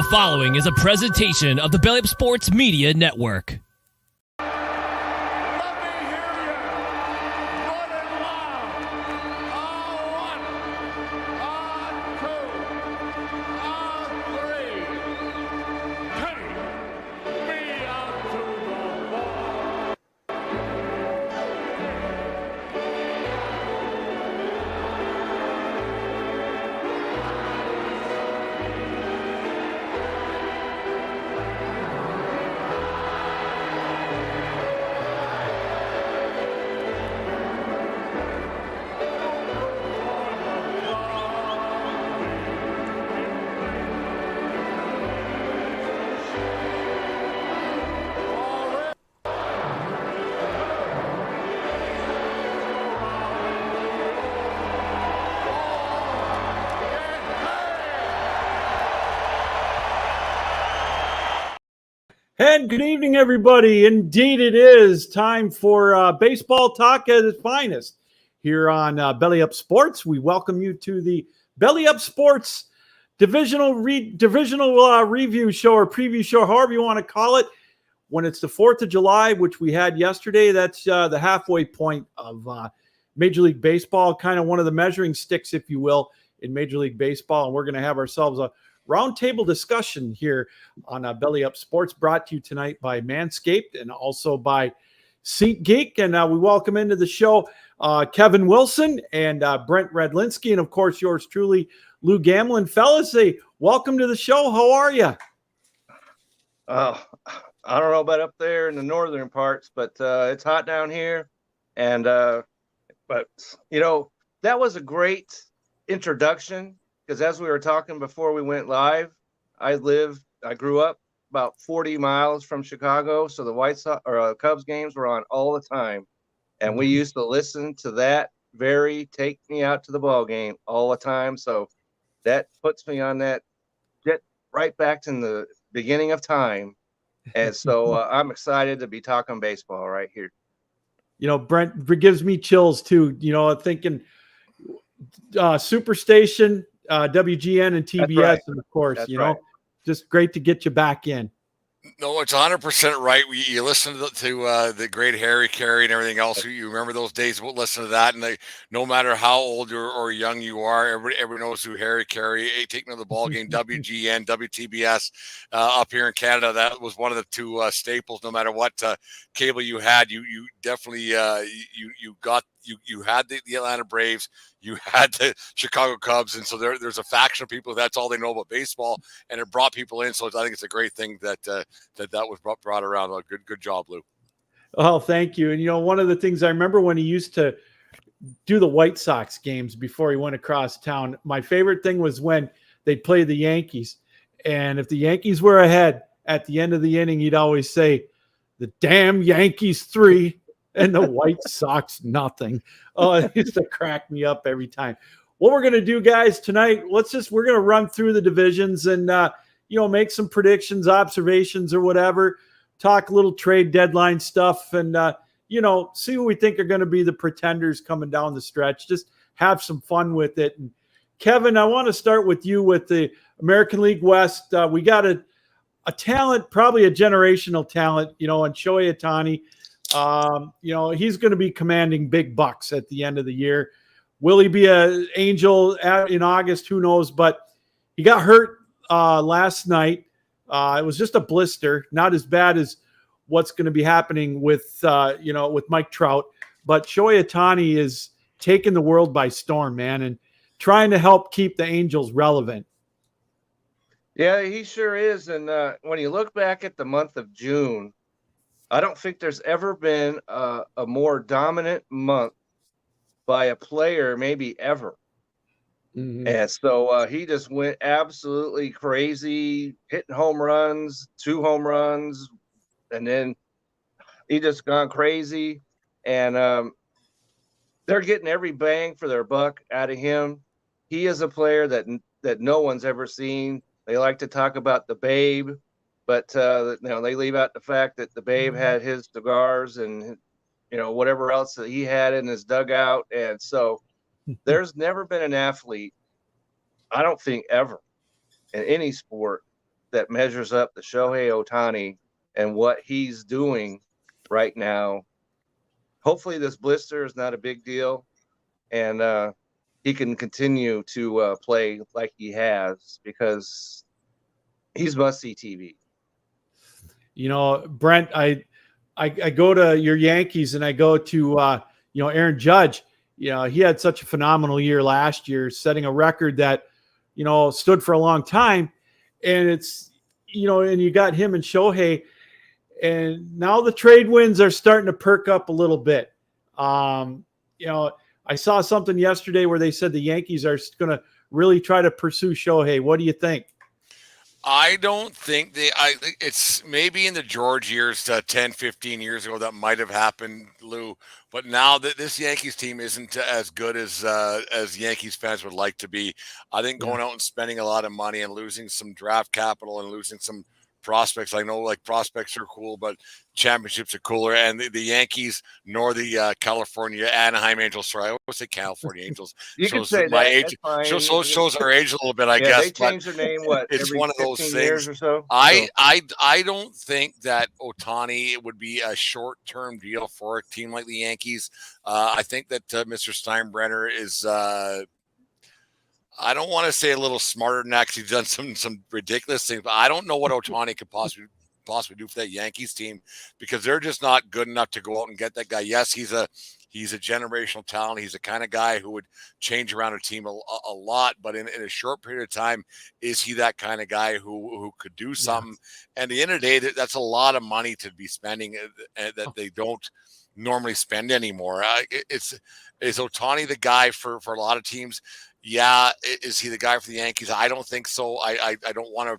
The following is a presentation of the Belly Up Sports Media Network. And good evening, everybody. Indeed, it is time for baseball talk at its finest here on Belly Up Sports. We welcome you to the Belly Up Sports divisional review show or preview show, however you want to call it. When it's the 4th of July, which we had yesterday, that's the halfway point of Major League Baseball, kind of one of the measuring sticks, if you will, in Major League Baseball. And we're going to have ourselves a roundtable discussion here on Belly Up Sports, brought to you tonight by Manscaped and also by SeatGeek. And we welcome into the show Kevin Wilson and Brent Redlinski, and of course yours truly, Lou Gamlin. Fellas, hey, welcome to the show. How are you? I don't know about up there in the northern parts, but it's hot down here. And but you know, that was a great introduction. Because as we were talking before we went live, I grew up about 40 miles from Chicago, so the White Sox or Cubs games were on all the time, and we used to listen to that take me out to the ball game all the time. So that puts me on that get right back to the beginning of time, and so I'm excited to be talking baseball right here. You know, Brent, gives me chills too. You know, thinking Superstation. WGN and TBS, right. And of course, that's right. Just great to get you back in. No, it's 100% right. You listen to the great Harry Carey and everything else. You remember those days? We'll listen to that, and no matter how old or young you are, everybody knows who Harry Carey. Taking to the ball game, WGN, WTBS, up here in Canada. That was one of the two staples. No matter what cable you had, you definitely you had the Atlanta Braves. You had the Chicago Cubs, and so there's a faction of people that's all they know about baseball, and it brought people in. So I think it's a great thing that was brought around. Good job, Lou. Oh, thank you. And you know, one of the things I remember when he used to do the White Sox games before he went across town, my favorite thing was when they'd play the Yankees, and if the Yankees were ahead at the end of the inning, he'd always say, "The damn Yankees 3." And the White Sox, nothing. Oh, it used to crack me up every time. What we're going to do, guys, tonight, we're going to run through the divisions and, make some predictions, observations, or whatever. Talk a little trade deadline stuff and, see who we think are going to be the pretenders coming down the stretch. Just have some fun with it. And Kevin, I want to start with you with the American League West. We got a talent, probably a generational talent, and Shohei Ohtani. He's going to be commanding big bucks at the end of the year. Will he be an Angel in August? Who knows? But he got hurt last night. It was just a blister, not as bad as what's going to be happening with Mike Trout. But Shohei Ohtani is taking the world by storm, man, and trying to help keep the Angels relevant. Yeah, he sure is. And when you look back at the month of June, I don't think there's ever been a more dominant month by a player, maybe ever. Mm-hmm. And so he just went absolutely crazy, hitting home runs, 2 home runs, and then he just gone crazy. And they're getting every bang for their buck out of him. He is a player that no one's ever seen. They like to talk about the Babe. But, they leave out the fact that the Babe had his cigars and, whatever else that he had in his dugout. And so there's never been an athlete, I don't think ever, in any sport that measures up to Shohei Ohtani and what he's doing right now. Hopefully this blister is not a big deal, and he can continue to play like he has, because he's must-see TV. Brent, I go to your Yankees and I go to Aaron Judge. He had such a phenomenal year last year, setting a record that stood for a long time. And it's and you got him and Shohei, and now the trade winds are starting to perk up a little bit. I saw something yesterday where they said the Yankees are going to really try to pursue Shohei. What do you think? I don't think it's maybe in the George years, 10, 15 years ago, that might have happened, Lou. But now that this Yankees team isn't as good as Yankees fans would like to be, I think going out and spending a lot of money and losing some draft capital and losing some prospects. I know like prospects are cool, but championships are cooler. And the Yankees, nor the California Anaheim Angels. Sorry, I always say California Angels. You can say my that. age. Shows our age a little bit, I yeah, guess. They changed their name. What? It's one of those things. Years or so. I don't think that Ohtani would be a short-term deal for a team like the Yankees. I think that Mr. Steinbrenner is. I don't want to say a little smarter than that, because he's done some ridiculous things, but I don't know what Ohtani could possibly do for that Yankees team, because they're just not good enough to go out and get that guy. Yes, he's a generational talent. He's the kind of guy who would change around a team a lot, but in a short period of time, is he that kind of guy who could do something? And at the end of the day, that's a lot of money to be spending that they don't normally spend anymore. Is Ohtani the guy for a lot of teams? Yeah. Is he the guy for the Yankees? I don't think so. I don't want to.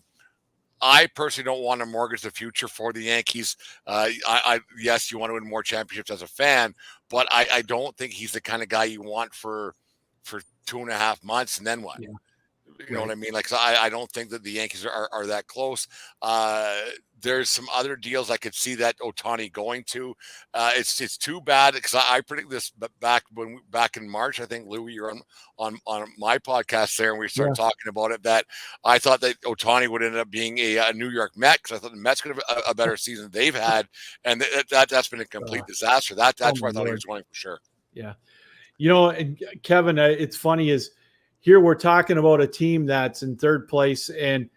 I personally don't want to mortgage the future for the Yankees. Yes, you want to win more championships as a fan, but I don't think he's the kind of guy you want for 2.5 months, and then what? Yeah. You know what I mean? Like, so I don't think that the Yankees are that close. There's some other deals I could see that Ohtani going to. It's too bad, because I predict this back in March. I think, Lou, you're on my podcast there, and we started talking about it, that I thought that Ohtani would end up being a New York Met, because I thought the Mets could have a better season they've had, and that's been a complete disaster. That's where I thought he was going for sure. Yeah, and Kevin, it's funny is here we're talking about a team that's in third place, and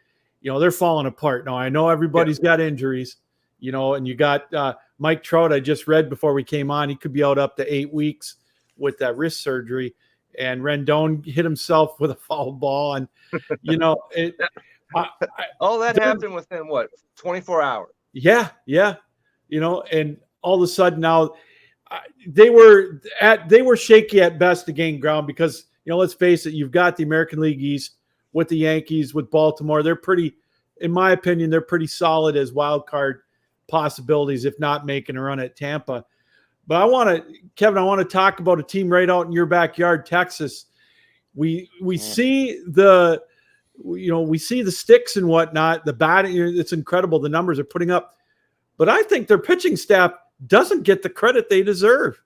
they're falling apart. Now, I know everybody's got injuries, and you got Mike Trout. I just read before we came on, he could be out up to 8 weeks with that wrist surgery. And Rendon hit himself with a foul ball. And, all that happened within 24 hours? Yeah. And all of a sudden now they were shaky at best to gain ground, because, let's face it, you've got the American League East with the Yankees, with Baltimore. They're pretty, in my opinion, they're pretty solid as wild card possibilities, if not making a run at Tampa. But Kevin, I want to talk about a team right out in your backyard, Texas. We see the sticks and whatnot, the batting. It's incredible the numbers they're putting up, but I think their pitching staff doesn't get the credit they deserve.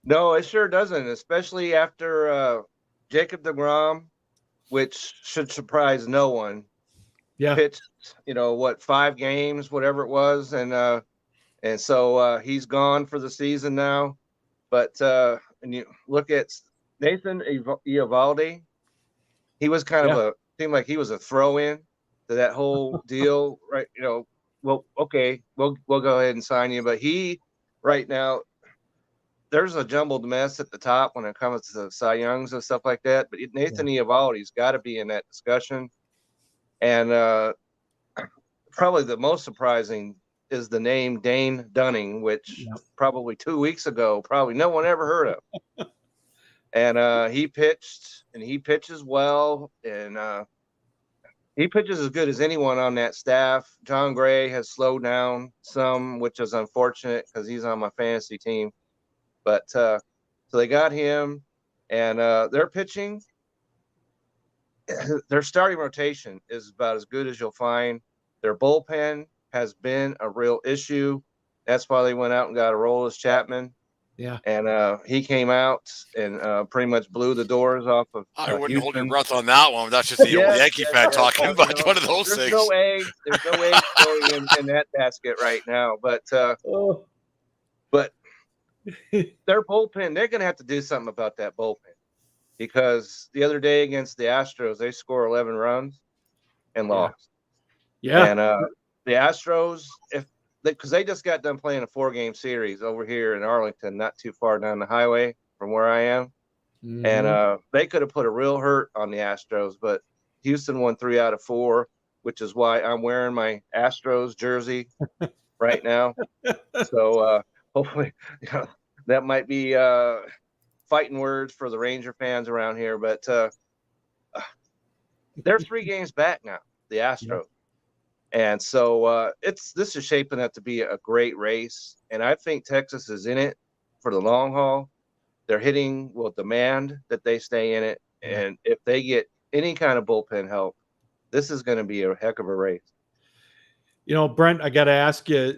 No, it sure doesn't, especially after Jacob deGrom, which should surprise no one. Yeah, pitched 5 games, whatever it was, and so he's gone for the season now. But and you look at Nathan Eovaldi, he was kind of seemed like he was a throw-in to that whole deal, right? Well, okay, we'll go ahead and sign you, but he right now, there's a jumbled mess at the top when it comes to Cy Youngs and stuff like that. But Nathan Eovaldi's got to be in that discussion. And probably the most surprising is the name Dane Dunning, which probably 2 weeks ago, probably no one ever heard of. And he pitched, and he pitches well, and he pitches as good as anyone on that staff. John Gray has slowed down some, which is unfortunate because he's on my fantasy team. But so they got him, and their pitching, their starting rotation is about as good as you'll find. Their bullpen has been a real issue. That's why they went out and got Aroldis Chapman. Yeah. And he came out and pretty much blew the doors off of I wouldn't Houston. hold your breath on that one. That's just the old Yankee fan talking about one of those things. There's no eggs going in that basket right now. But their bullpen, they're going to have to do something about that bullpen, because the other day against the Astros, they score 11 runs and lost. Yeah. And the Astros, because they just got done playing a 4-game series over here in Arlington, not too far down the highway from where I am. Mm-hmm. And they could have put a real hurt on the Astros, but Houston won 3 out of 4, which is why I'm wearing my Astros jersey right now. So hopefully that might be fighting words for the Ranger fans around here, but they're 3 games back now, the Astros. And so this is shaping up to be a great race. And I think Texas is in it for the long haul. Their hitting will demand that they stay in it. And if they get any kind of bullpen help, this is going to be a heck of a race. Brent, I got to ask you,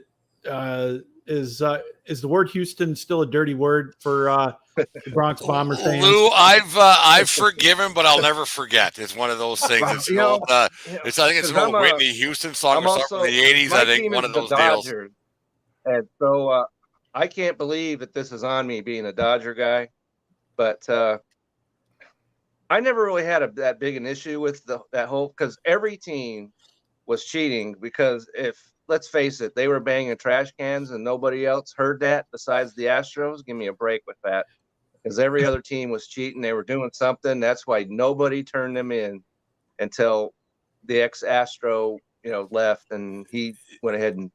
is the word Houston still a dirty word for the Bronx Bomber fans? Lou, I've forgiven, but I'll never forget. It's one of those things. It's I think it's an old Whitney Houston song or something from the 80s. I think one of those deals. And so I can't believe that this is on me being a Dodger guy, but I never really had that big an issue with that whole, because every team was cheating, because let's face it, they were banging trash cans and nobody else heard that besides the Astros. Give me a break with that, because every other team was cheating. They were doing something. That's why nobody turned them in until the ex-Astro, left, and he went ahead and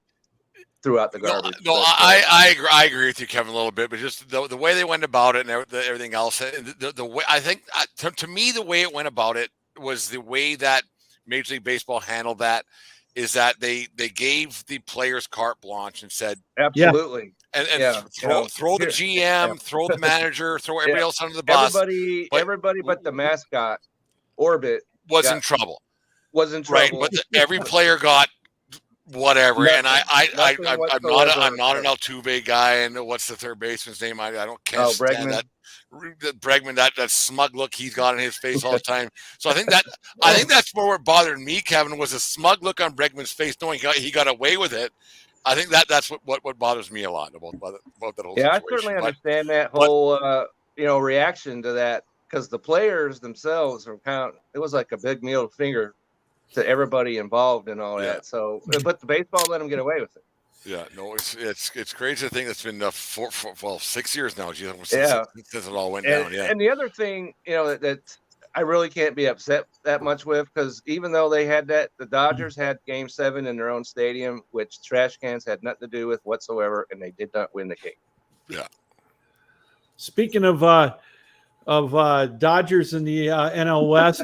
threw out the garbage. I agree with you, Kevin, a little bit, but just the way they went about it and everything else. The way, I think, to me, the way it went about it was the way that Major League Baseball handled that. Is that they gave the players carte blanche and said, absolutely, and throw the GM, throw the manager, throw everybody else under the bus. Everybody but the mascot, Orbit, was in trouble. Right, but every player got whatever. Nothing, and I'm not an Altuve guy. And what's the third baseman's name? I can't stand that. Bregman, that smug look he's got on his face all the time. So I think that's more what bothered me, Kevin, was a smug look on Bregman's face, knowing he got away with it. I think that's what bothers me a lot about that whole situation. I certainly understand that whole reaction to that, because the players themselves it was like a big middle finger to everybody involved and all that. So, but the baseball let them get away with it. Yeah, no, it's crazy to think it's been 6 years now. Since it all went down. Yeah, and the other thing, that I really can't be upset that much with, because even though they had that, the Dodgers had Game 7 in their own stadium, which trash cans had nothing to do with whatsoever, and they did not win the game. Yeah. Speaking of Dodgers in the NL West,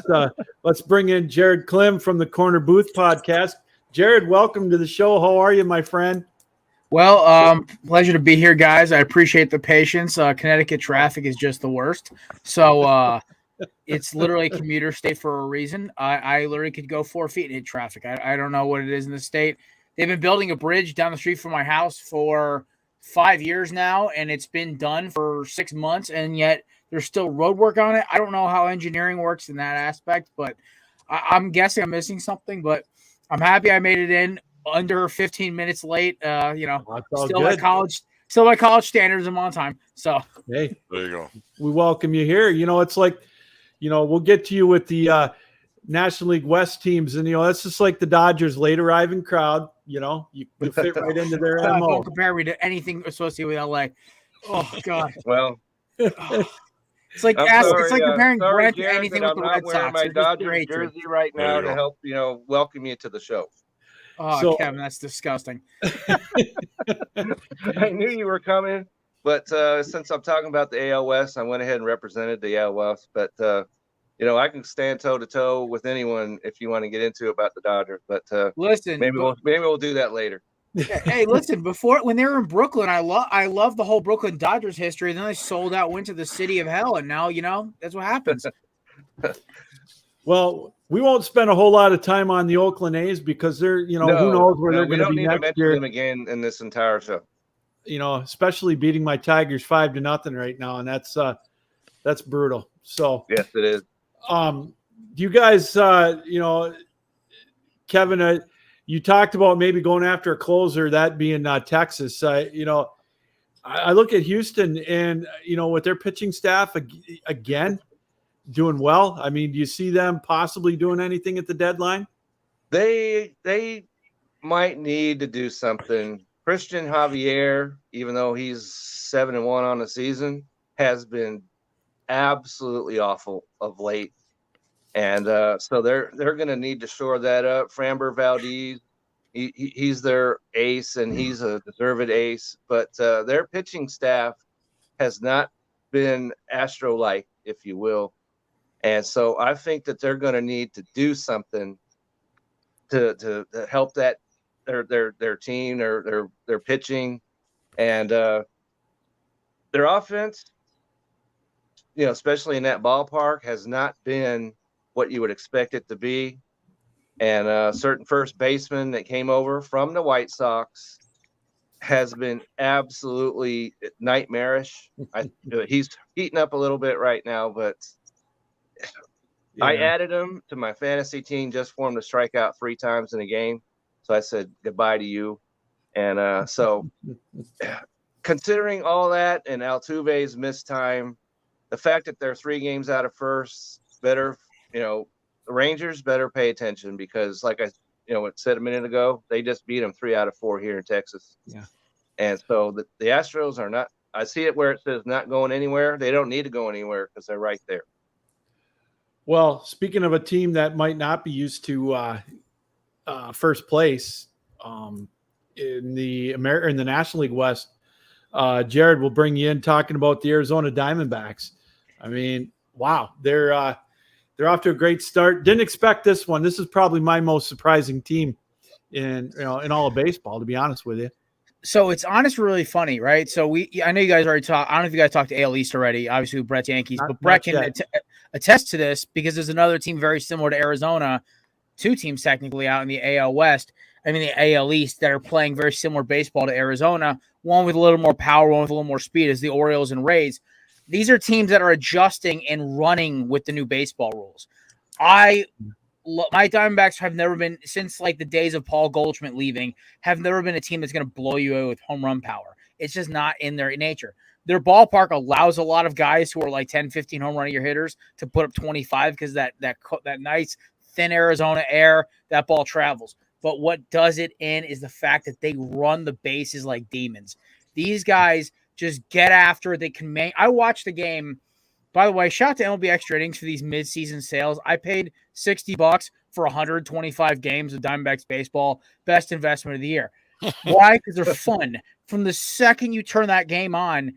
let's bring in Jared Klim from the Corner Booth podcast. Jared, welcome to the show. How are you, my friend? Well, pleasure to be here, guys. I appreciate the patience. Connecticut traffic is just the worst. So it's literally a commuter state for a reason. I literally could go 4 feet and hit traffic. I don't know what it is in the state. They've been building a bridge down the street from my house for 5 years now, and it's been done for 6 months, and yet there's still road work on it. I don't know how engineering works in that aspect, but I'm guessing I'm missing something, but I'm happy I made it in under 15 minutes late. Still my college standards. I'm on time. So hey, there you go. We welcome you here. It's like, we'll get to you with the National League West teams, and that's just like the Dodgers late arriving crowd. You fit right into their MO. Don't compare me to anything associated with LA. Oh God. Well. It's like comparing Brent to Jared, anything with the Red Sox. I'm wearing my Dodgers jersey right now to help, welcome you to the show. Oh, Kevin, that's disgusting. I knew you were coming, but since I'm talking about the AL West, I went ahead and represented the AL West. But I can stand toe to toe with anyone if you want to get into about the Dodgers. But listen, maybe we'll do that later. Hey, listen, when they were in Brooklyn, I love the whole Brooklyn Dodgers history. Then they sold out, went to the city of hell, and now that's what happens. Well, we won't spend a whole lot of time on the Oakland A's because they're who knows where they're going to be next year. Them again in this entire show. especially beating my Tigers 5-0 right now, and that's brutal. So Yes, it is. Do you guys, Kevin, you talked about maybe going after a closer, that being Texas. I look at Houston and, with their pitching staff again, doing well. I mean, do you see them possibly doing anything at the deadline? They might need to do something. Christian Javier, even though he's 7-1 on the season, has been absolutely awful of late. And so they're going to need to shore that up. Framber Valdez, he's their ace, and he's a deserved ace. But their pitching staff has not been Astro-like, if you will. And so I think that they're going to need to do something to help that their team, their pitching, and their offense. Especially in that ballpark, has not been what you would expect it to be. And a certain first baseman that came over from the White Sox has been absolutely nightmarish. He's heating up a little bit right now, but yeah. I added him to my fantasy team just for him to strike out 3 times in a game. So I said goodbye to you. And so considering all that and Altuve's missed time, the fact that they're 3 games out of first, better, the Rangers better pay attention, because like I said a minute ago, they just beat them 3 out of 4 here in Texas. Yeah. And so the Astros are not, I see it where it says not going anywhere. They don't need to go anywhere because they're right there. Well, speaking of a team that might not be used to first place in the National League West, Jared will bring you in talking about the Arizona Diamondbacks. I mean, wow, they're off to a great start. Didn't expect this one. This is probably my most surprising team in all of baseball, to be honest with you. So it's honestly really funny, right? So I know you guys already talked. I don't know if you guys talked to AL East already, obviously with Brett's Yankees, but Brett can attest to this, because there's another team very similar to Arizona, 2 teams technically out in the AL West, the AL East, that are playing very similar baseball to Arizona, one with a little more power, one with a little more speed, as the Orioles and Rays. These are teams that are adjusting and running with the new baseball rules. My Diamondbacks have never been, since like the days of Paul Goldschmidt leaving, have never been a team that's going to blow you away with home run power. It's just not in their nature. Their ballpark allows a lot of guys who are like 10, 15 home run a year hitters to put up 25, because that nice thin Arizona air, that ball travels. But what does it in is the fact that they run the bases like demons. These guys just get after it. They can make. I watched the game. By the way, shout out to MLB Extra Innings for these mid-season sales. I paid $60 for 125 games of Diamondbacks baseball. Best investment of the year. Why? Because they're fun. From the second you turn that game on,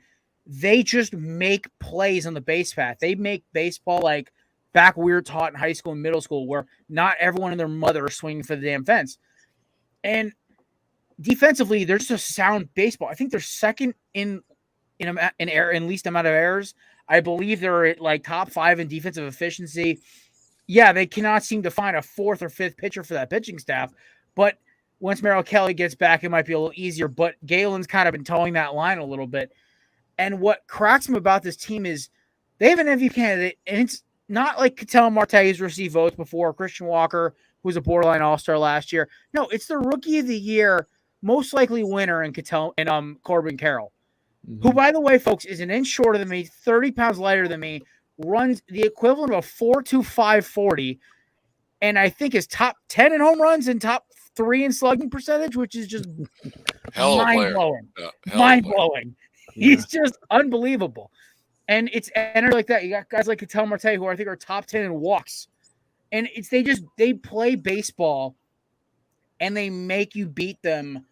they just make plays on the base path. They make baseball like back we were taught in high school and middle school, where not everyone and their mother are swinging for the damn fence. And defensively, they're just a sound baseball. I think they're second in least amount of errors. I believe they're at like top 5 in defensive efficiency. Yeah, they cannot seem to find a 4th or 5th pitcher for that pitching staff. But once Merrill Kelly gets back, it might be a little easier. But Galen's kind of been towing that line a little bit. And what cracks me about this team is they have an MVP candidate, and it's not like Ketel Marte has received votes before, Christian Walker, who was a borderline all-star last year. No, it's the Rookie of the Year, most likely winner in Corbin Carroll, who, by the way, folks, is an inch shorter than me, 30 pounds lighter than me, runs the equivalent of a 4.25 40, and I think is top 10 in home runs and top 3 in slugging percentage, which is just mind-blowing. Mind-blowing. Yeah. He's just unbelievable. And it's energy like that. You got guys like Ketel Marte, who I think are top 10 in walks. And they play baseball, and they make you beat them.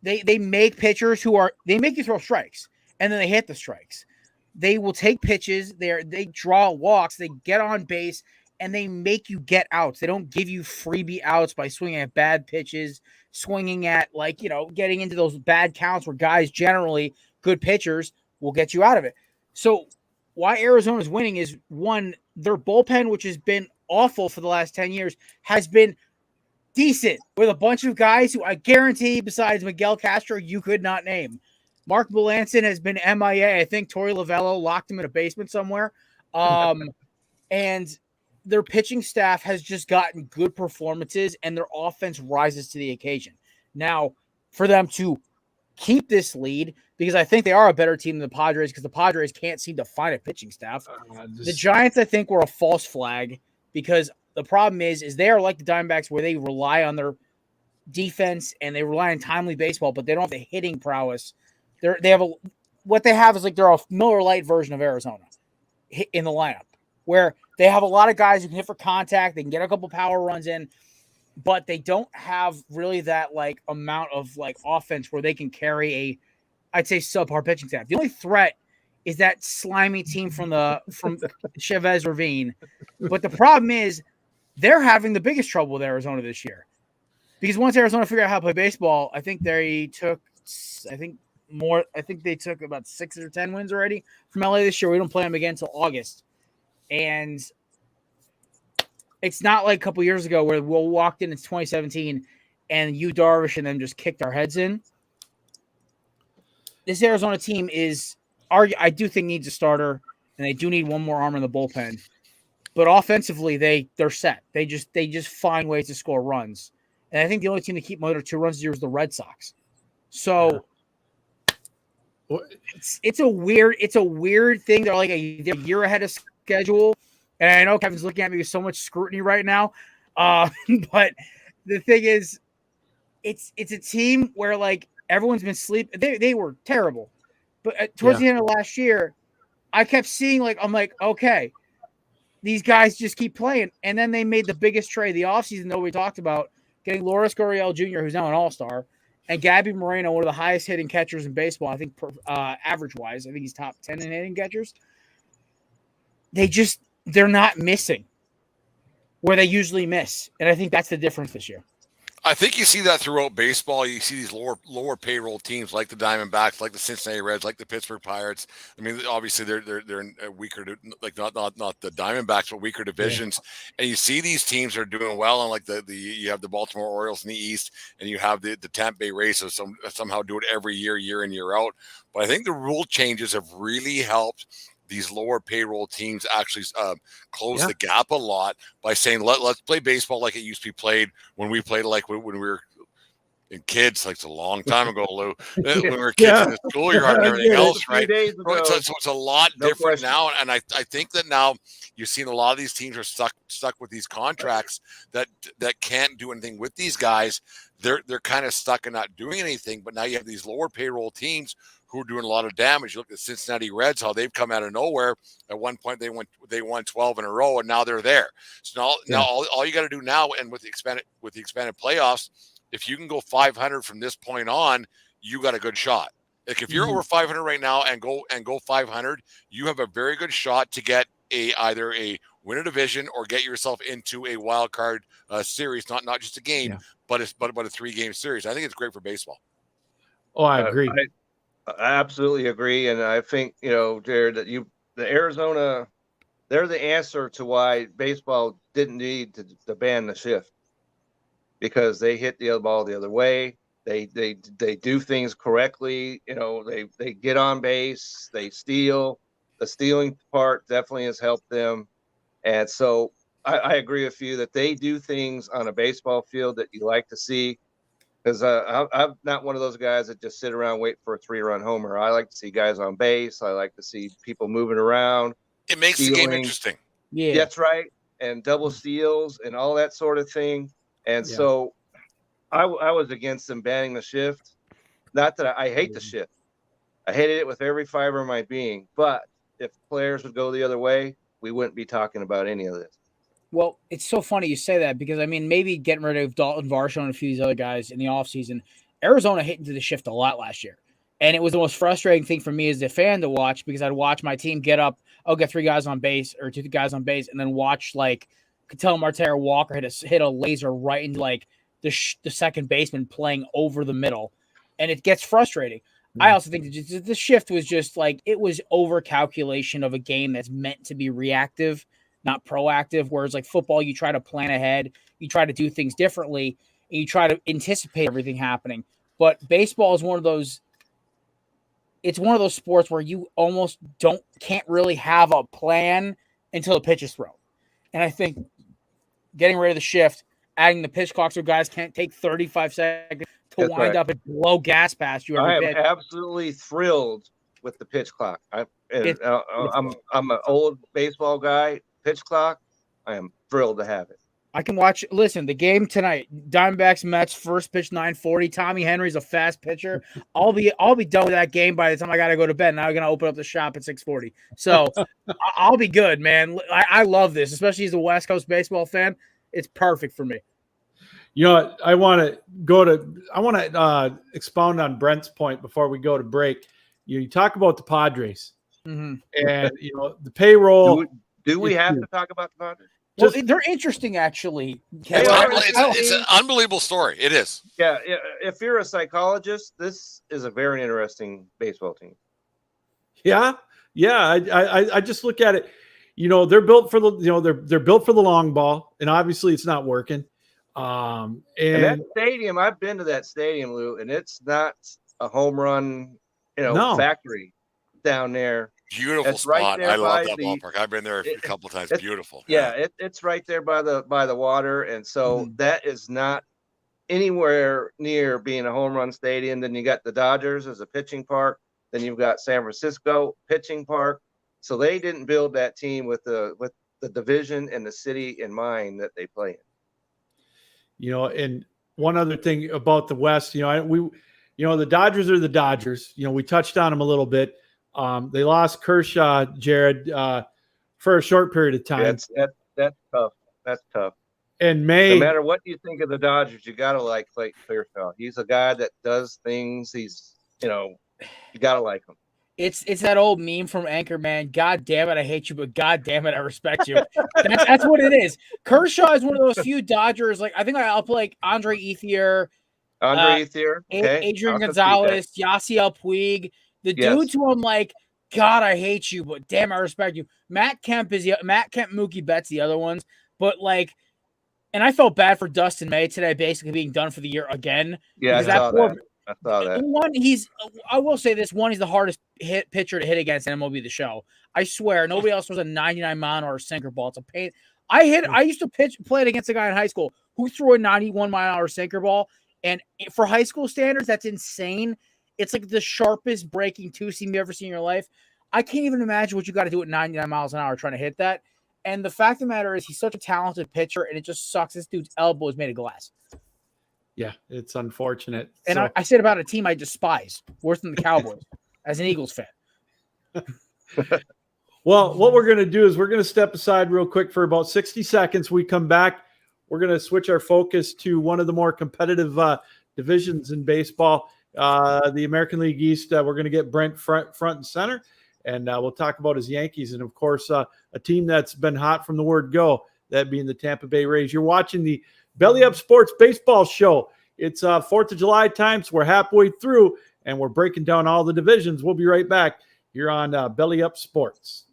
They make pitchers they make you throw strikes, and then they hit the strikes. They will take pitches, they draw walks, they get on base, and they make you get outs. They don't give you freebie outs by swinging at bad pitches, swinging at getting into those bad counts where guys, generally good pitchers, will get you out of it. So why Arizona's winning is, one, their bullpen, which has been awful for the last 10 years, has been decent with a bunch of guys who I guarantee, besides Miguel Castro, you could not name. Mark Melanson has been MIA. I think Torey Lovello locked him in a basement somewhere. And their pitching staff has just gotten good performances, and their offense rises to the occasion. Now, for them to keep this lead, because I think they are a better team than the Padres, because the Padres can't seem to find a pitching staff. The Giants, I think, were a false flag, because the problem is they are like the Diamondbacks, where they rely on their defense and they rely on timely baseball, but they don't have the hitting prowess. What they have is like they're a Miller Lite version of Arizona in the lineup, where they have a lot of guys who can hit for contact, they can get a couple power runs in, but they don't have really that like amount of like offense where they can carry I'd say subpar pitching staff. The only threat is that slimy team from Chavez Ravine. But the problem is they're having the biggest trouble with Arizona this year. Because once Arizona figured out how to play baseball, I think they took about 6 or 10 wins already from LA this year. We don't play them again until August. And it's not like a couple years ago where we walked in 2017 and Yu Darvish and them just kicked our heads in. This Arizona team I do think needs a starter, and they do need one more arm in the bullpen. But offensively, they're set. They just find ways to score runs. And I think the only team to keep under 2 runs this year is the Red Sox. So it's a weird thing. They're like they're a year ahead of schedule. And I know Kevin's looking at me with so much scrutiny right now. But the thing is, it's a team where like everyone's been sleeping. They were terrible. But towards the end of last year, I kept seeing I'm like, okay, these guys just keep playing. And then they made the biggest trade the offseason nobody talked about, getting Loris Gurriel Jr., who's now an all-star, and Gabby Moreno, one of the highest hitting catchers in baseball, I think average-wise. I think he's top 10 in hitting catchers. They're not missing where they usually miss. And I think that's the difference this year. I think you see that throughout baseball. You see these lower payroll teams like the Diamondbacks, like the Cincinnati Reds, like the Pittsburgh Pirates. I mean, obviously they're in a weaker, like not the Diamondbacks, but weaker divisions. Yeah. And you see these teams are doing well, and like you have the Baltimore Orioles in the East, and you have the Tampa Bay Rays, so somehow do it every year in, year out. But I think the rule changes have really helped these lower payroll teams actually close the gap a lot by saying, let's play baseball like it used to be played when we played, like when we were in kids, like it's a long time ago, Lou, when we were kids in the schoolyard and everything else, right? So it's a lot different now. And I think that now you've seen a lot of these teams are stuck with these contracts that can't do anything with these guys. They're kind of stuck in not doing anything, but now you have these lower payroll teams who are doing a lot of damage. You look at Cincinnati Reds, how they've come out of nowhere. At one point, they won 12 in a row, and now they're there. So now all you got to do now, and with the expanded playoffs, if you can go 500 from this point on, you got a good shot. Like if you're over 500 right now and go 500, you have a very good shot to get either a win a division or get yourself into a wild card series, not just a game, but a 3-game series. I think it's great for baseball. Oh, I agree. I absolutely agree, and I think Jared, that the Arizona, they're the answer to why baseball didn't need to ban the shift, because they hit the other ball the other way. They do things correctly. They get on base, they steal. The stealing part definitely has helped them, and so I agree with you that they do things on a baseball field that you like to see. Because I'm not one of those guys that just sit around wait for a 3-run homer. I like to see guys on base. I like to see people moving around. It makes the game interesting. Yeah, that's right. And double steals and all that sort of thing. And so I was against them banning the shift. Not that I hate the shift. I hated it with every fiber of my being. But if players would go the other way, we wouldn't be talking about any of this. Well, it's so funny you say that, because, I mean, maybe getting rid of Dalton Varsho and a few of these other guys in the offseason, Arizona hit into the shift a lot last year. And it was the most frustrating thing for me as a fan to watch, because I'd watch my team get up, get 3 guys on base or 2 guys on base, and then watch, Ketel Marte or Walker hit a laser right into, the second baseman playing over the middle. And it gets frustrating. Mm-hmm. I also think that the shift was just, it was over-calculation of a game that's meant to be reactive, not proactive, whereas football, you try to plan ahead, you try to do things differently, and you try to anticipate everything happening. But baseball is one of those, it's one of those sports where you almost can't really have a plan until the pitch is thrown. And I think getting rid of the shift, adding the pitch clock so guys can't take 35 seconds to wind up and blow gas past you. I am absolutely thrilled with the pitch clock. I'm an old baseball guy. Pitch clock, I am thrilled to have it. I can watch. Listen, the game tonight, Diamondbacks Mets, first pitch 9:40. Tommy Henry's a fast pitcher. I'll be done with that game by the time I got to go to bed. Now I'm gonna open up the shop at 6:40. So I'll be good, man. I love this, especially as a West Coast baseball fan. It's perfect for me. You know, I want to expound on Brent's point before we go to break. You talk about the Padres, and the payroll. Do we have to talk about the Padres? Well, they're interesting, actually. It's an unbelievable story. It is. Yeah, if you're a psychologist, this is a very interesting baseball team. Yeah. I just look at it. They're built for they're built for the long ball, and obviously it's not working. And that stadium, I've been to that stadium, Lou, and it's not a home run, factory down there. Beautiful spot. I love that ballpark. I've been there a couple of times. Beautiful. Yeah, it's right there by the water, and so that is not anywhere near being a home run stadium. Then you got the Dodgers as a pitching park. Then you've got San Francisco pitching park. So they didn't build that team with the division and the city in mind that they play in. And one other thing about the West, the Dodgers are the Dodgers. We touched on them a little bit. They lost Kershaw, Jared, for a short period of time. That's tough. That's tough. And no matter what you think of the Dodgers, you gotta like Clayton Kershaw. He's a guy that does things. He's you gotta like him. It's that old meme from Anchorman. God damn it, I hate you, but God damn it, I respect you. That's what it is. Kershaw is one of those few Dodgers. Like I think I'll put like Andre Ethier, Adrian Gonzalez, Yasiel Puig. The dudes who I'm like, God, I hate you, but damn, I respect you. Matt Kemp, Mookie Betts, the other ones. But like, and I felt bad for Dustin May today, basically being done for the year again. Yeah, I saw that. I will say this: he's the hardest pitcher to hit against in MLB The Show. I swear, nobody else was a 99-mile-an-hour sinker ball. It's a pain. I used to play it against a guy in high school who threw a 91-mile-an-hour sinker ball, and for high school standards, that's insane. It's like the sharpest breaking two-seam you ever seen in your life. I can't even imagine what you got to do at 99 miles an hour trying to hit that. And the fact of the matter is he's such a talented pitcher, and it just sucks. This dude's elbow is made of glass. Yeah, it's unfortunate. And I said about a team I despise, worse than the Cowboys, as an Eagles fan. Well, what we're going to do is we're going to step aside real quick for about 60 seconds. We come back. We're going to switch our focus to one of the more competitive divisions in baseball. The American League East, we're going to get Brent front and center, and we'll talk about his Yankees and, of course, a team that's been hot from the word go, that being the Tampa Bay Rays. You're watching the Belly Up Sports Baseball Show. It's 4th of July time, so we're halfway through, and we're breaking down all the divisions. We'll be right back here on Belly Up Sports.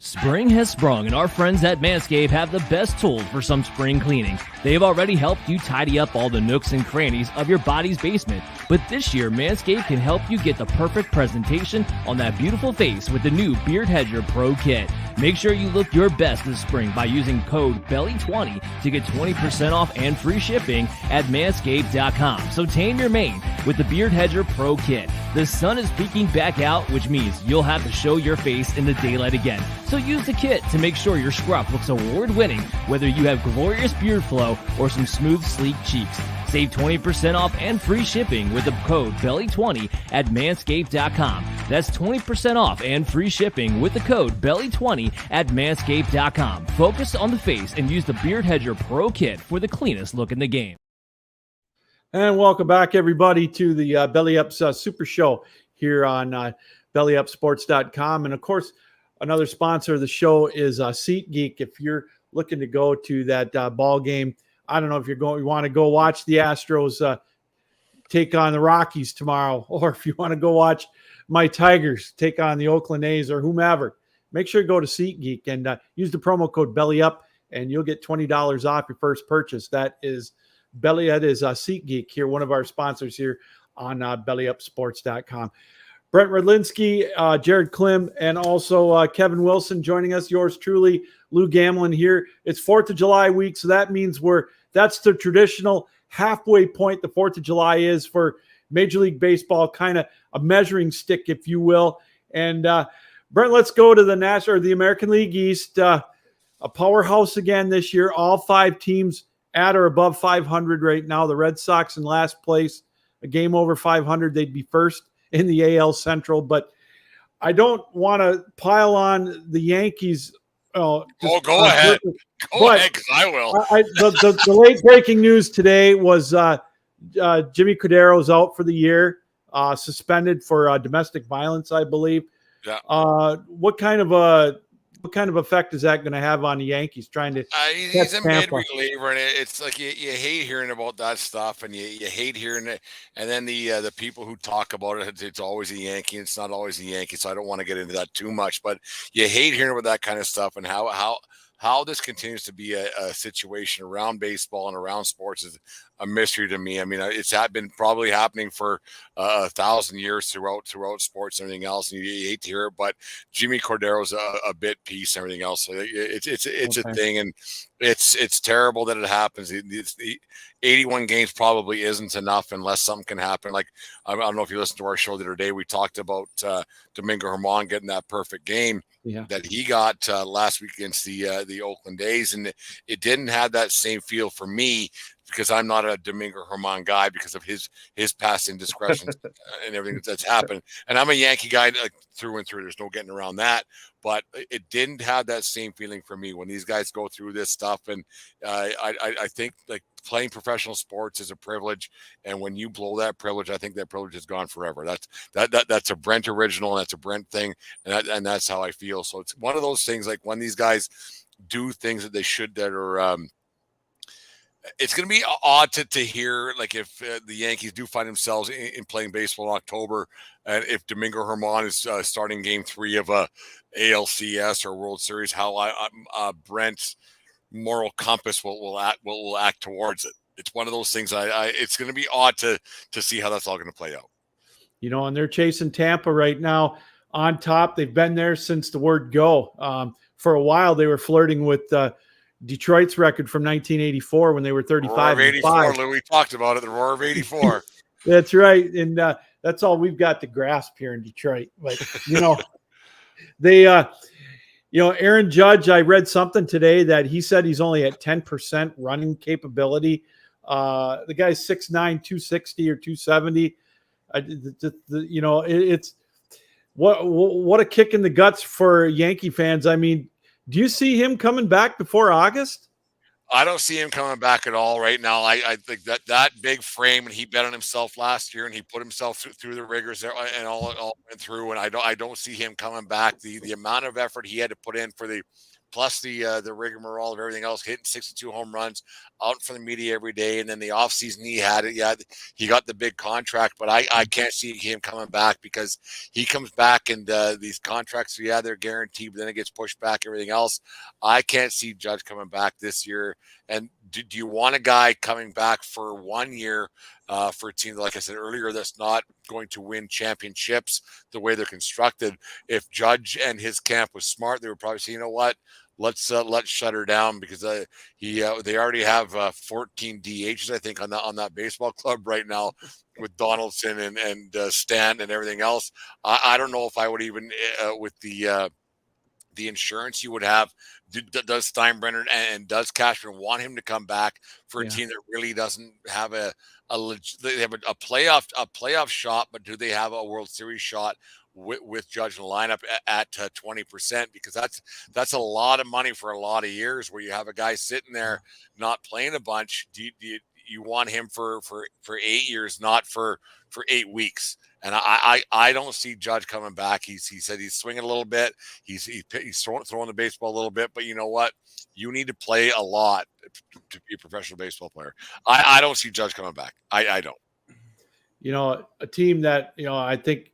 Spring has sprung, and our friends at Manscaped have the best tools for some spring cleaning. They've already helped you tidy up all the nooks and crannies of your body's basement. But this year, Manscaped can help you get the perfect presentation on that beautiful face with the new Beard Hedger Pro Kit. Make sure you look your best this spring by using code BELLY20 to get 20% off and free shipping at manscaped.com. So tame your mane with the Beard Hedger Pro Kit. The sun is peeking back out, which means you'll have to show your face in the daylight again. So use the kit to make sure your scruff looks award-winning, whether you have glorious beard flow or some smooth, sleek cheeks. Save 20% off and free shipping with the code BELLY20 at manscaped.com. That's 20% off and free shipping with the code BELLY20 at manscaped.com. Focus on the face and use the Beard Hedger Pro Kit for the cleanest look in the game. And welcome back, everybody, to the Belly Up Super Show here on bellyupsports.com. And, of course, another sponsor of the show is SeatGeek. If you're looking to go to that ball game, I don't know if you want to go watch the Astros take on the Rockies tomorrow, or if you want to go watch my Tigers take on the Oakland A's or whomever, make sure to go to SeatGeek and use the promo code BELLYUP, and you'll get $20 off your first purchase. That is SeatGeek here, one of our sponsors here on bellyupsports.com. Brent Redlinski, Jared Klim, and also Kevin Wilson joining us. Yours truly, Lou Gamlin here. It's 4th of July week, so that means that's the traditional halfway point. The 4th of July is for Major League Baseball, kind of a measuring stick, if you will. And Brent, let's go to the American League East. A powerhouse again this year. All 5 teams at or above 500 right now. The Red Sox in last place, a game over 500. They'd be first in the AL Central. But I don't want to pile on the Yankees. Go ahead. Go ahead, because I will. The late breaking news today was Jimmy Cordero's out for the year, suspended for domestic violence, I believe. Yeah. What kind of effect is that going to have on the Yankees trying to? He's a mid-reliever, and it's like you hate hearing about that stuff, and you hate hearing it. And then the people who talk about it, it's always a Yankee. It's not always a Yankee, so I don't want to get into that too much. But you hate hearing about that kind of stuff, and how this continues to be a situation around baseball and around sports is a mystery to me. I mean, it's been probably happening for 1,000 years throughout sports and everything else, and you hate to hear it, but Jimmy Cordero's a bit piece and everything else. So it's okay. A thing, and it's terrible that it happens. The 81 games probably isn't enough unless something can happen. Like, I don't know if you listened to our show the other day, we talked about Domingo Germán getting that perfect game that he got last week against the Oakland A's, and it didn't have that same feel for me, because I'm not a Domingo Germán guy because of his past indiscretions and everything that's happened. And I'm a Yankee guy, like, through and through. There's no getting around that. But it didn't have that same feeling for me when these guys go through this stuff. And I think, like, playing professional sports is a privilege, and when you blow that privilege, I think that privilege is gone forever. That's a Brent original, and that's a Brent thing, and that's how I feel. So it's one of those things, like, when these guys do things that they should, that are it's going to be odd to hear, like, if the Yankees do find themselves in playing baseball in October, and if Domingo Germán is starting Game 3 of a ALCS or World Series, how Brent's moral compass will act towards it. It's one of those things. It's going to be odd to see how that's all going to play out. And they're chasing Tampa right now on top. They've been there since the word go. For a while, they were flirting with Detroit's record from 1984 when they were 35 and 5. Lou, we talked about it, the roar of 84. That's right. And that's all we've got to grasp here in Detroit. Like, they, Aaron Judge, I read something today that he said he's only at 10% running capability. The guy's 6'9", 260 or 270. It's what a kick in the guts for Yankee fans. I mean, do you see him coming back before August? I don't see him coming back at all right now. I think that big frame, and he bet on himself last year, and he put himself through the rigors there, and all went through. And I don't see him coming back. The amount of effort he had to put in for plus the rigmarole of everything else, hitting 62 home runs, out for the media every day, and then the offseason he had it. Yeah, he got the big contract, but I can't see him coming back, because he comes back and these contracts, they're guaranteed, but then it gets pushed back, everything else. I can't see Judge coming back this year. And do you want a guy coming back for 1 year for a team, like I said earlier, that's not going to win championships the way they're constructed? If Judge and his camp was smart, they would probably say, you know what, let's shut her down, because they already have 14 DHs, I think, on that baseball club right now, with Donaldson and Stanton and everything else. I don't know if I would even with the insurance you would have. Does Steinbrenner and does Cashman want him to come back for a team that really doesn't have they have a playoff shot, but do they have a World Series shot with Judge in the lineup at 20%? Because that's a lot of money for a lot of years, where you have a guy sitting there not playing a bunch. Do you want him for 8 years, not for 8 weeks? And I don't see Judge coming back. He said he's swinging a little bit. He's throwing the baseball a little bit. But you know what? You need to play a lot to be a professional baseball player. I don't see Judge coming back. I don't. A team that, I think,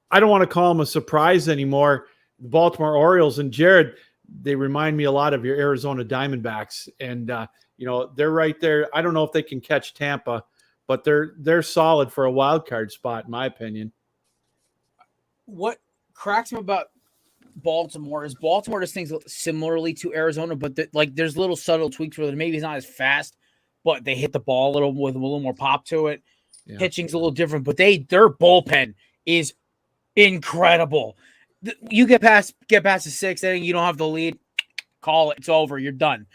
I don't want to call them a surprise anymore. The Baltimore Orioles and Jared, they remind me a lot of your Arizona Diamondbacks. And, they're right there. I don't know if they can catch Tampa, but they're solid for a wild card spot, in my opinion. what cracks me about Baltimore is Baltimore does things similarly to Arizona, but there's little subtle tweaks where maybe it's not as fast, but they hit the ball a little with a little more pop to it. Yeah. Pitching's a little different, but their bullpen is incredible. You get past the sixth inning, you don't have the lead, call it, it's over, you're done.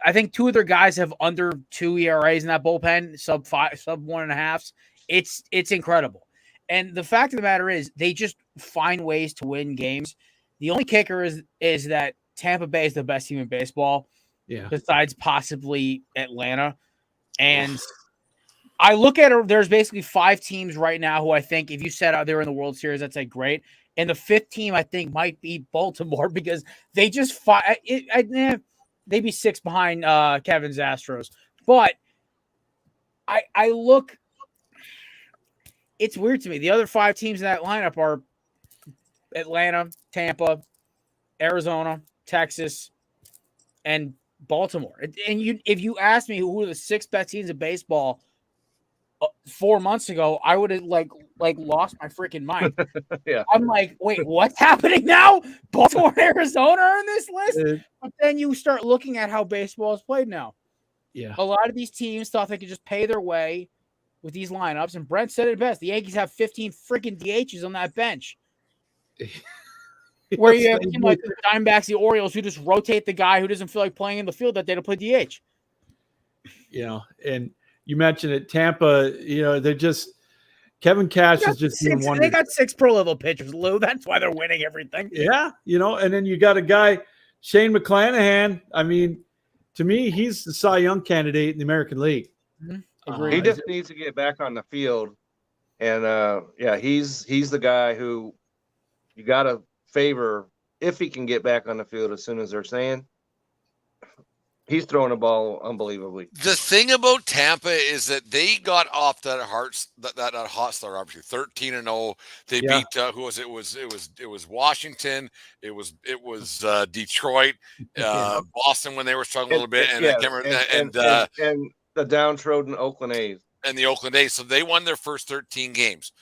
I think two of their guys have under 2 ERAs in that bullpen, sub 1.5. It's incredible. And the fact of the matter is they just find ways to win games. The only kicker is that Tampa Bay is the best team in baseball, besides possibly Atlanta. And I look at it, there's basically 5 teams right now who I think if you said out there in the World Series, that's like great. And the 5th team I think might be Baltimore because they just they'd be 6 behind Kevin's Astros. But I look, it's weird to me. The other 5 teams in that lineup are Atlanta, Tampa, Arizona, Texas, and Baltimore. And if you asked me who are the 6 best teams in baseball 4 months ago, I would have like lost my freaking mind. Yeah. I'm like, wait, what's happening now? Baltimore, Arizona are on this list? But then you start looking at how baseball is played now. Yeah. A lot of these teams thought they could just pay their way with these lineups, and Brent said it best. The Yankees have 15 freaking DHs on that bench. Where you have like the Diamondbacks, the Orioles, who just rotate the guy who doesn't feel like playing in the field that day to play DH. And you mentioned it, Tampa, they're just Kevin Cash is just doing wonders. They got 6 pro level pitchers, Lou. That's why they're winning everything. Yeah, and then you got a guy, Shane McClanahan. I mean, to me, he's the Cy Young candidate in the American League. Mm-hmm. He just needs to get back on the field, and he's the guy who you got to favor if he can get back on the field as soon as they're saying. He's throwing the ball unbelievably. The thing about Tampa is that they got off that hot start, obviously 13-0. They beat who was it? It was Washington. It was Detroit, Boston when they were struggling a little bit, and the downtrodden Oakland A's. And the Oakland A's. So they won their first 13 games.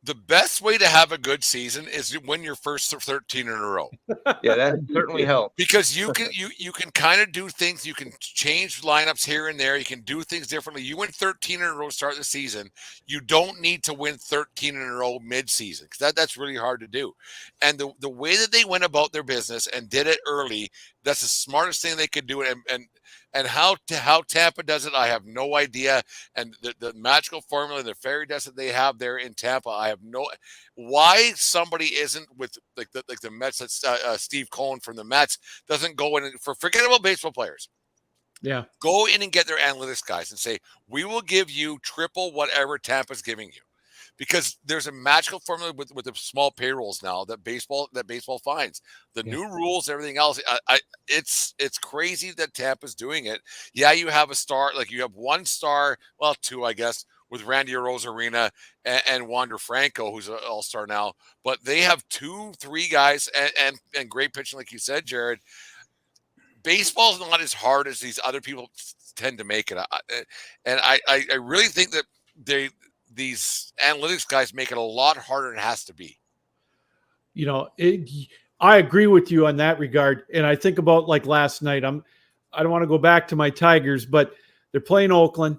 The best way to have a good season is to win your first 13 in a row. Yeah, that certainly helps. Because you can kind of do things. You can change lineups here and there. You can do things differently. You win 13 in a row to start the season. You don't need to win 13 in a row mid-season because that's really hard to do. And the way that they went about their business and did it early, that's the smartest thing they could do. And how Tampa does it, I have no idea. And the magical formula, the fairy dust that they have there in Tampa, I have no why somebody isn't with like the Mets. That's Steve Cohen from the Mets doesn't go in for forget about baseball players. Yeah, go in and get their analytics guys and say we will give you triple whatever Tampa's giving you. Because there's a magical formula with the small payrolls now that baseball finds. The new rules, everything else. It's crazy that Tampa's doing it. Yeah, you have a star, like you have 1 star, well 2, I guess, with Randy Arozarena and Wander Franco, who's an all-star now. But they have 2, 3 guys and great pitching, like you said, Jared. Baseball's not as hard as these other people tend to make it. And I really think that these analytics guys make it a lot harder than it has to be. I agree with you on that regard. And I think about like last night, I don't want to go back to my Tigers, but they're playing Oakland.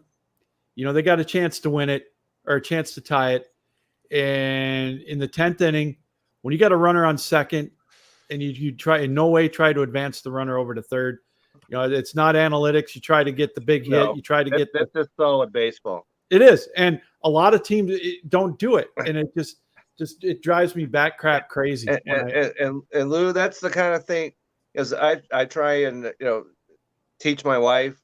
They got a chance to win it or a chance to tie it. And in the 10th inning, when you got a runner on second and you try in no way try to advance the runner over to third, it's not analytics. You try to get the big hit. You try to get that's just solid baseball. It is. And a lot of teams don't do it. And it just it drives me crap crazy. And Lou, that's the kind of thing is I try and, teach my wife,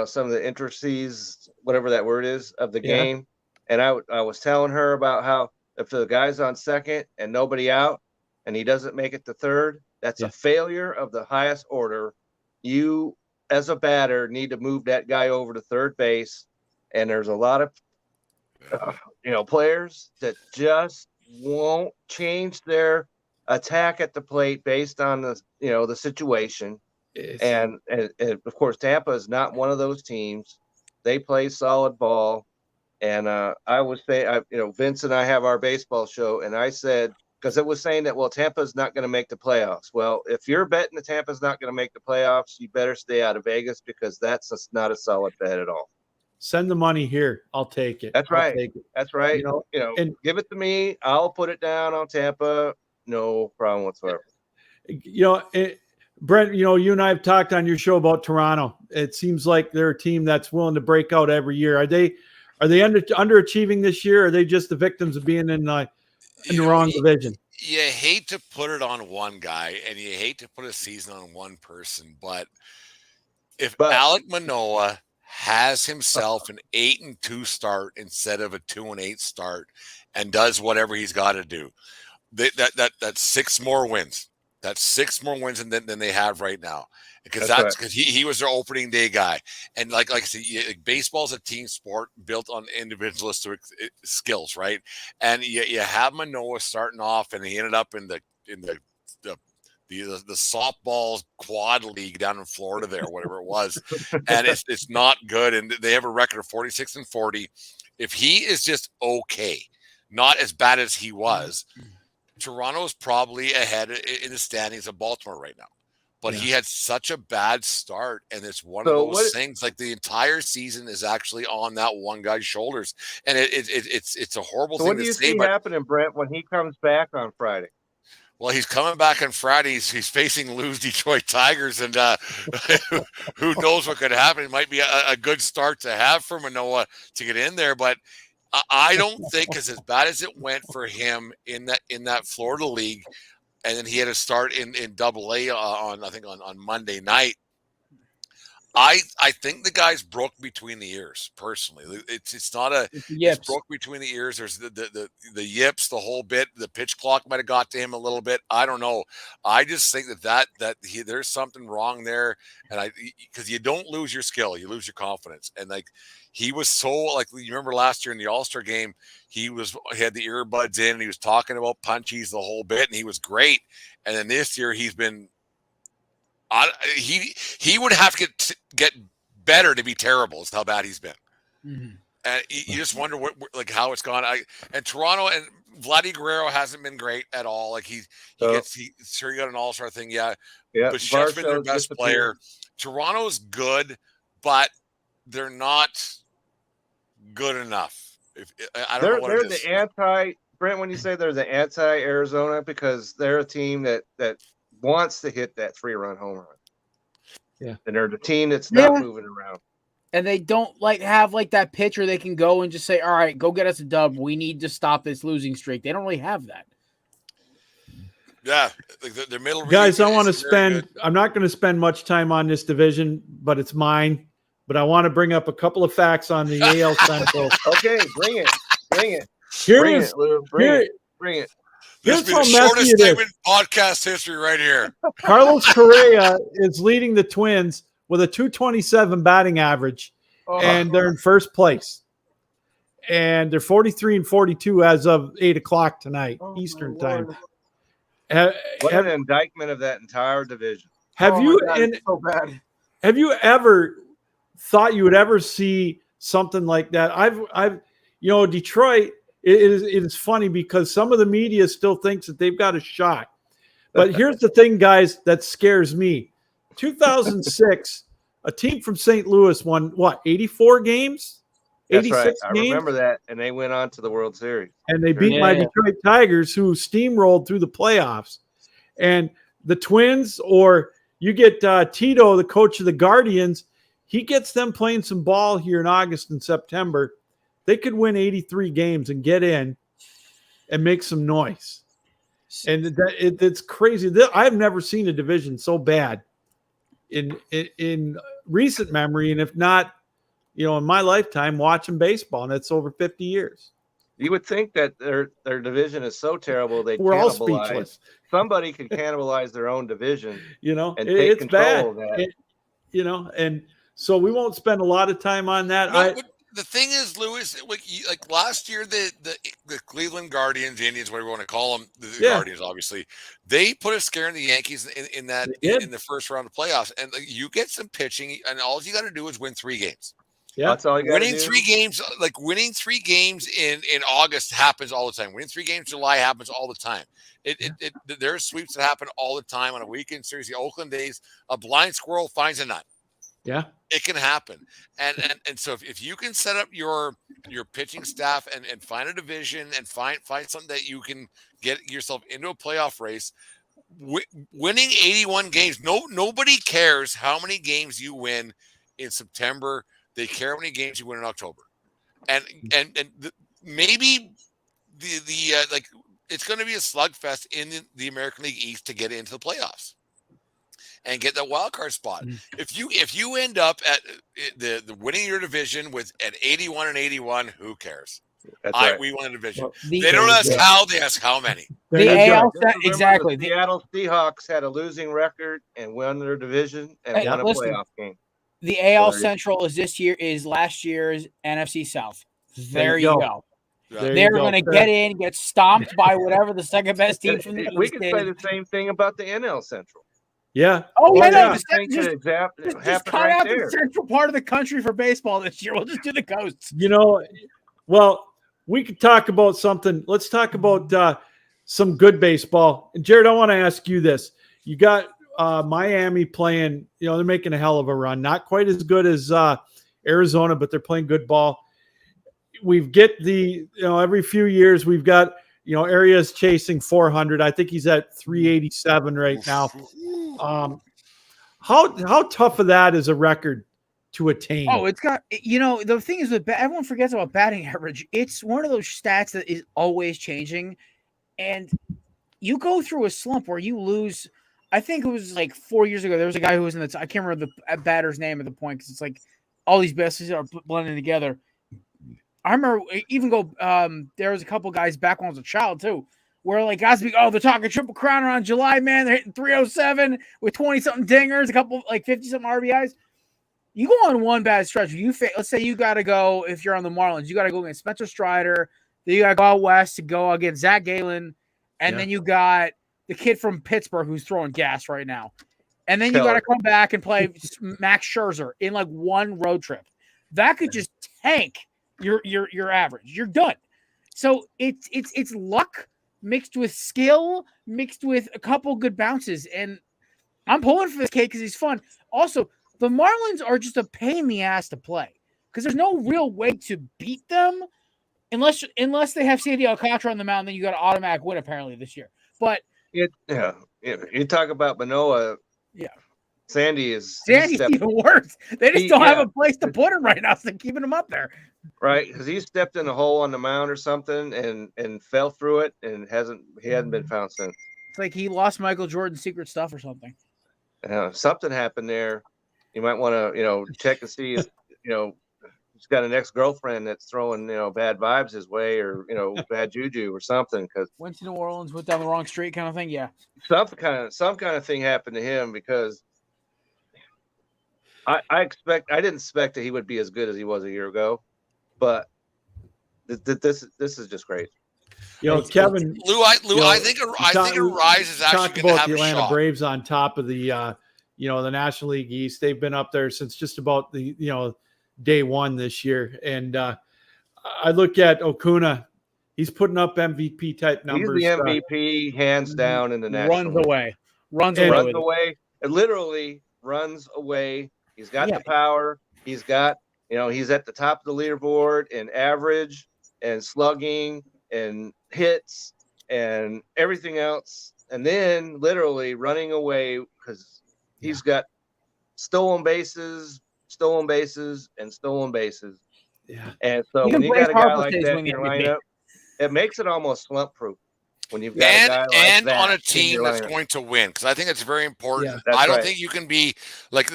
some of the intricacies, whatever that word is of the game. And I was telling her about how if the guy's on second and nobody out and he doesn't make it to third, that's a failure of the highest order. You as a batter need to move that guy over to third base. And there's a lot of, players that just won't change their attack at the plate based on the situation. And of course, Tampa is not one of those teams. They play solid ball. And I would say, Vince and I have our baseball show, and I said because it was saying that, well, Tampa's not going to make the playoffs. Well, if you're betting that Tampa's not going to make the playoffs, you better stay out of Vegas because that's not a solid bet at all. Send the money here. I'll take it. That's I'll right. take it. That's right. And give it to me. I'll put it down on Tampa. No problem whatsoever. Brent, you and I have talked on your show about Toronto. It seems like they're a team that's willing to break out every year. Are they underachieving this year? Or are they just the victims of being in the wrong division? You hate to put it on one guy, and you hate to put a season on one person, but if Alek Manoah has himself an 8-2 start instead of a 2-8 start, and does whatever he's got to do, that's 6 more wins. That's 6 more wins than they have right now, because because he was their opening day guy. And like I said, baseball's a team sport built on individualistic skills, right? And you have Manoah starting off, and he ended up in the softball quad league down in Florida there, whatever it was, and it's not good. And they have a record of 46-40. If he is just okay, not as bad as he was, Toronto is probably ahead in the standings of Baltimore right now. But he had such a bad start, and it's one of those things. Like, the entire season is actually on that one guy's shoulders, and it's a horrible thing to say. What do you see happening, Brent, when he comes back on Friday? Well, he's coming back on Friday. He's facing lose Detroit Tigers, and who knows what could happen. It might be a good start to have for Manoah to get in there, but I don't think, because as bad as it went for him in that Florida league, and then he had to start in Double-A on Monday night. I think the guy's broke between the ears. Personally, it's not a it's broke between the ears. There's the yips, the whole bit. The pitch clock might have got to him a little bit. I don't know. I just think that there's something wrong there, and because you don't lose your skill, you lose your confidence. And like, he was so, like, you remember last year in the All-Star game, he had the earbuds in, and he was talking about punchies the whole bit, and he was great. And then this year he's been. He would have to get better to be terrible. Is how bad he's been, and you just wonder how it's gone. And Toronto and Vladdy Guerrero hasn't been great at all. Like, he got an All-Star thing, but Bichette's been their best player. Toronto's good, but they're not good enough. I don't know what it is. They're the anti Brent. When you say they're the anti-Arizona, because they're a team that wants to hit that 3-run home run. Yeah. And they're the team that's not moving around. And they don't have that pitcher they can go and just say, all right, go get us a dub. We need to stop this losing streak. They don't really have that. Yeah. Like, their middle guys, I'm not going to spend much time on this division, but it's mine. But I want to bring up a couple of facts on the AL Central. Okay, bring it. Bring it. This will be the shortest statement podcast history right here. Carlos Correa is leading the Twins with a .227 batting average, and they're in first place. And they're 43-42 as of 8 o'clock tonight, Eastern time. What an indictment of that entire division. Have you ever thought you would ever see something like that? I've Detroit. It is funny because some of the media still thinks that they've got a shot. But here's the thing, guys, that scares me. 2006, a team from St. Louis won, 84 games? 86 That's right. I games? remember that, and they went on to the World Series. And they beat my Detroit Tigers, who steamrolled through the playoffs. And the Twins, or you get Tito, the coach of the Guardians, he gets them playing some ball here in August and September. They could win 83 games and get in and make some noise. And it's crazy. I've never seen a division so bad in recent memory, and if not, in my lifetime watching baseball, and it's over 50 years. You would think that their division is so terrible we're all speechless. Somebody could cannibalize their own division, and take it's control bad. Of that. And so we won't spend a lot of time on that. The thing is, Lewis, like last year, the Cleveland Guardians, Indians, whatever you want to call them, the Guardians, obviously, they put a scare in the Yankees in the first round of playoffs. And you get some pitching, and all you got to do is win 3 games. Yeah. That's all you got to Winning do. 3 games, like winning 3 games in August happens all the time. Winning 3 games in July happens all the time. There's sweeps that happen all the time on a weekend series. The Oakland days, a blind squirrel finds a nut. Yeah. It can happen. And so if you can set up your pitching staff and find a division and find something that you can get yourself into a playoff race, winning 81 games, nobody cares how many games you win in September. They care how many games you win in October. And maybe the like it's going to be a slugfest in the American League East to get into the playoffs and get that wild card spot. If you end up at the winning your division with at 81 and 81, who cares? That's right. We won a division. Well, they don't ask how, they ask how many. The AL exactly. The Seattle Seahawks had a losing record and won their division and won a playoff game. The AL Central is last year's NFC South. There you go. They're going to get in, get stomped by whatever the second best team from the East. We can say the same thing about the NL Central. Yeah. Oh, yeah. No, Just cut out the central part of the country for baseball this year. We'll just do the coasts. Well, we could talk about something. Let's talk about some good baseball. And Jared, I want to ask you this. You got Miami playing, they're making a hell of a run. Not quite as good as Arizona, but they're playing good ball. We've get every few years we've got, Arias chasing 400. I think he's at 387 right now. How tough of that is a record to attain? Oh, it's got, the thing is that everyone forgets about batting average. It's one of those stats that is always changing. And you go through a slump where you lose. I think it was like 4 years ago. There was a guy who was I can't remember the batter's name at the point because it's like all these bases are blending together. I remember there was a couple guys back when I was a child too, where like guys be, they're talking Triple Crown around July, man. They're hitting 307 with 20-something dingers, a couple like 50-something RBIs. You go on one bad stretch. Let's say you got to go, if you're on the Marlins, you got to go against Spencer Strider. Then you got to go out west to go against Zach Gallen. And then you got the kid from Pittsburgh who's throwing gas right now. And then you got to come back and play Max Scherzer in like one road trip. That could just tank your average. You're done. So it's luck mixed with skill, mixed with a couple good bounces. And I'm pulling for this kid because he's fun. Also, the Marlins are just a pain in the ass to play because there's no real way to beat them unless they have Sandy Alcantara on the mound. Then you got an automatic win apparently this year. But you talk about Manoah. Yeah, Sandy's even worse. They just don't have a place to put him right now, so they're keeping him up there. Right, because he stepped in a hole on the mound or something and fell through it and he hadn't been found since. It's like he lost Michael Jordan's secret stuff or something. Something happened there. You might want to check and see if he's got an ex-girlfriend that's throwing bad vibes his way or bad juju or something. Because went to New Orleans, went down the wrong street, kind of thing. Yeah, some kind of thing happened to him because I didn't expect that he would be as good as he was a year ago, but this is just great. Kevin, Lou, I think Arise is actually going to have the a Atlanta shot. Braves on top of the the National League East. They've been up there since just about the day one this year. And I look at Acuna. He's putting up MVP type numbers. He's the MVP hands down in the National League. Runs away. It literally runs away. He's got the power. He's got he's at the top of the leaderboard in average and slugging and hits and everything else. And then literally running away because he's got stolen bases. Yeah. And so when you got a guy like that in your lineup, it makes it almost slump proof when you've got a guy like and that on a team that's going to win, because I think it's very important. Yeah, I don't think you can be like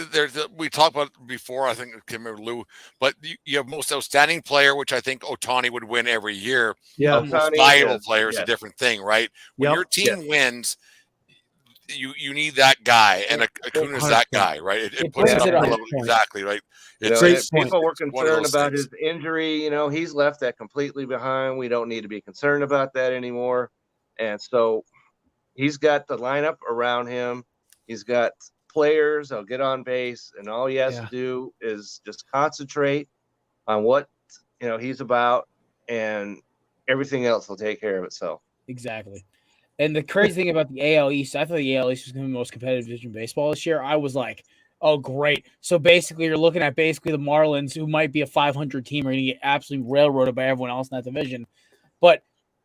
we talked about before. I think I can't remember Lou, but you have most outstanding player, which I think Ohtani would win every year. Yeah, most valuable player is a different thing, right? When your team wins, you need that guy, and Acuna's that guy, right? It puts it up exactly right. People were concerned about his injury. He's left that completely behind. We don't need to be concerned about that anymore. And so he's got the lineup around him. He's got players that'll get on base, and all he has to do is just concentrate on what he's about, and everything else will take care of itself. Exactly. And the crazy thing about the AL East, I thought the AL East was going to be the most competitive division in baseball this year. I was like, oh, great. So basically, you're looking at the Marlins, who might be a 500 team, are going to get absolutely railroaded by everyone else in that division. But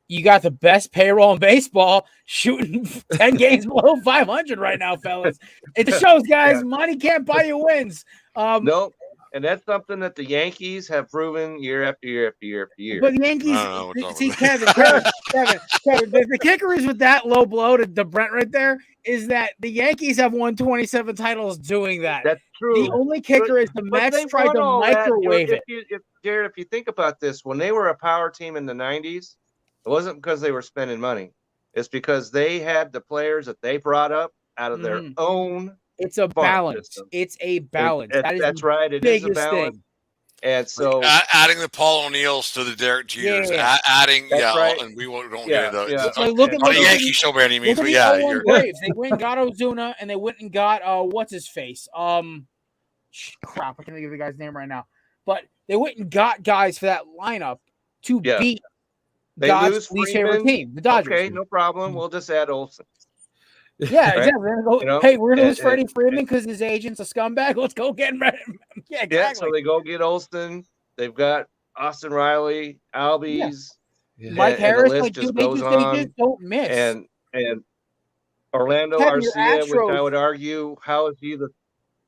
you got the best payroll in baseball shooting 10 games below 500 right now, fellas. It shows, guys, money can't buy you wins. Nope. And that's something that the Yankees have proven year after year after year after year. But the Yankees, see, Kevin, the kicker is with that low blow to Brent right there is that the Yankees have won 27 titles doing that. That's true. The only kicker is the Mets tried to microwave it. Jared, if you think about this, when they were a power team in the 90s, it wasn't because they were spending money. It's because they had the players that they brought up out of their own. It's a balance. System. It's a balance. That's right. It is a balance. Thing. And so adding the Paul O'Neills to the Derek Jeters, adding right. And we don't get into it. So look at the Yankee show by any means, but you're Braves. They went and got Ozuna, and they went and got what's his face? Crap, I can't think of the guy's name right now. But they went and got guys for that lineup to beat God's least favorite team, the Dodgers. Okay, no problem. We'll just add Olsen. Yeah, right? Exactly. We're gonna go, hey, we're gonna lose Freddie Freeman because his agent's a scumbag. Let's go get him. Yeah, exactly. Yeah, so they go get Olsen. They've got Austin Riley, Albies, Mike Harris. The list just goes on. They just don't miss. And Orlando Arcia, which I would argue, how is he the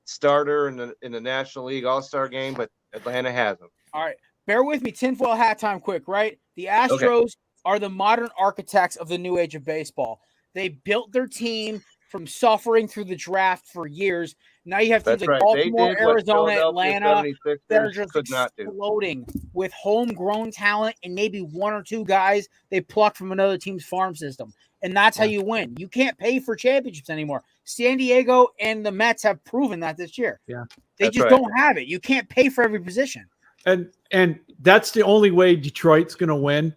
starter in the National League All-Star game? But Atlanta has him. All right, bear with me. Tinfoil hat time, quick. Right, the Astros are the modern architects of the new age of baseball. They built their team from suffering through the draft for years. Now you have teams like Baltimore, Arizona, Atlanta that are just exploding with homegrown talent and maybe one or two guys they plucked from another team's farm system. And that's how you win. You can't pay for championships anymore. San Diego and the Mets have proven that this year. Yeah, they just don't have it. You can't pay for every position. And that's the only way Detroit's going to win.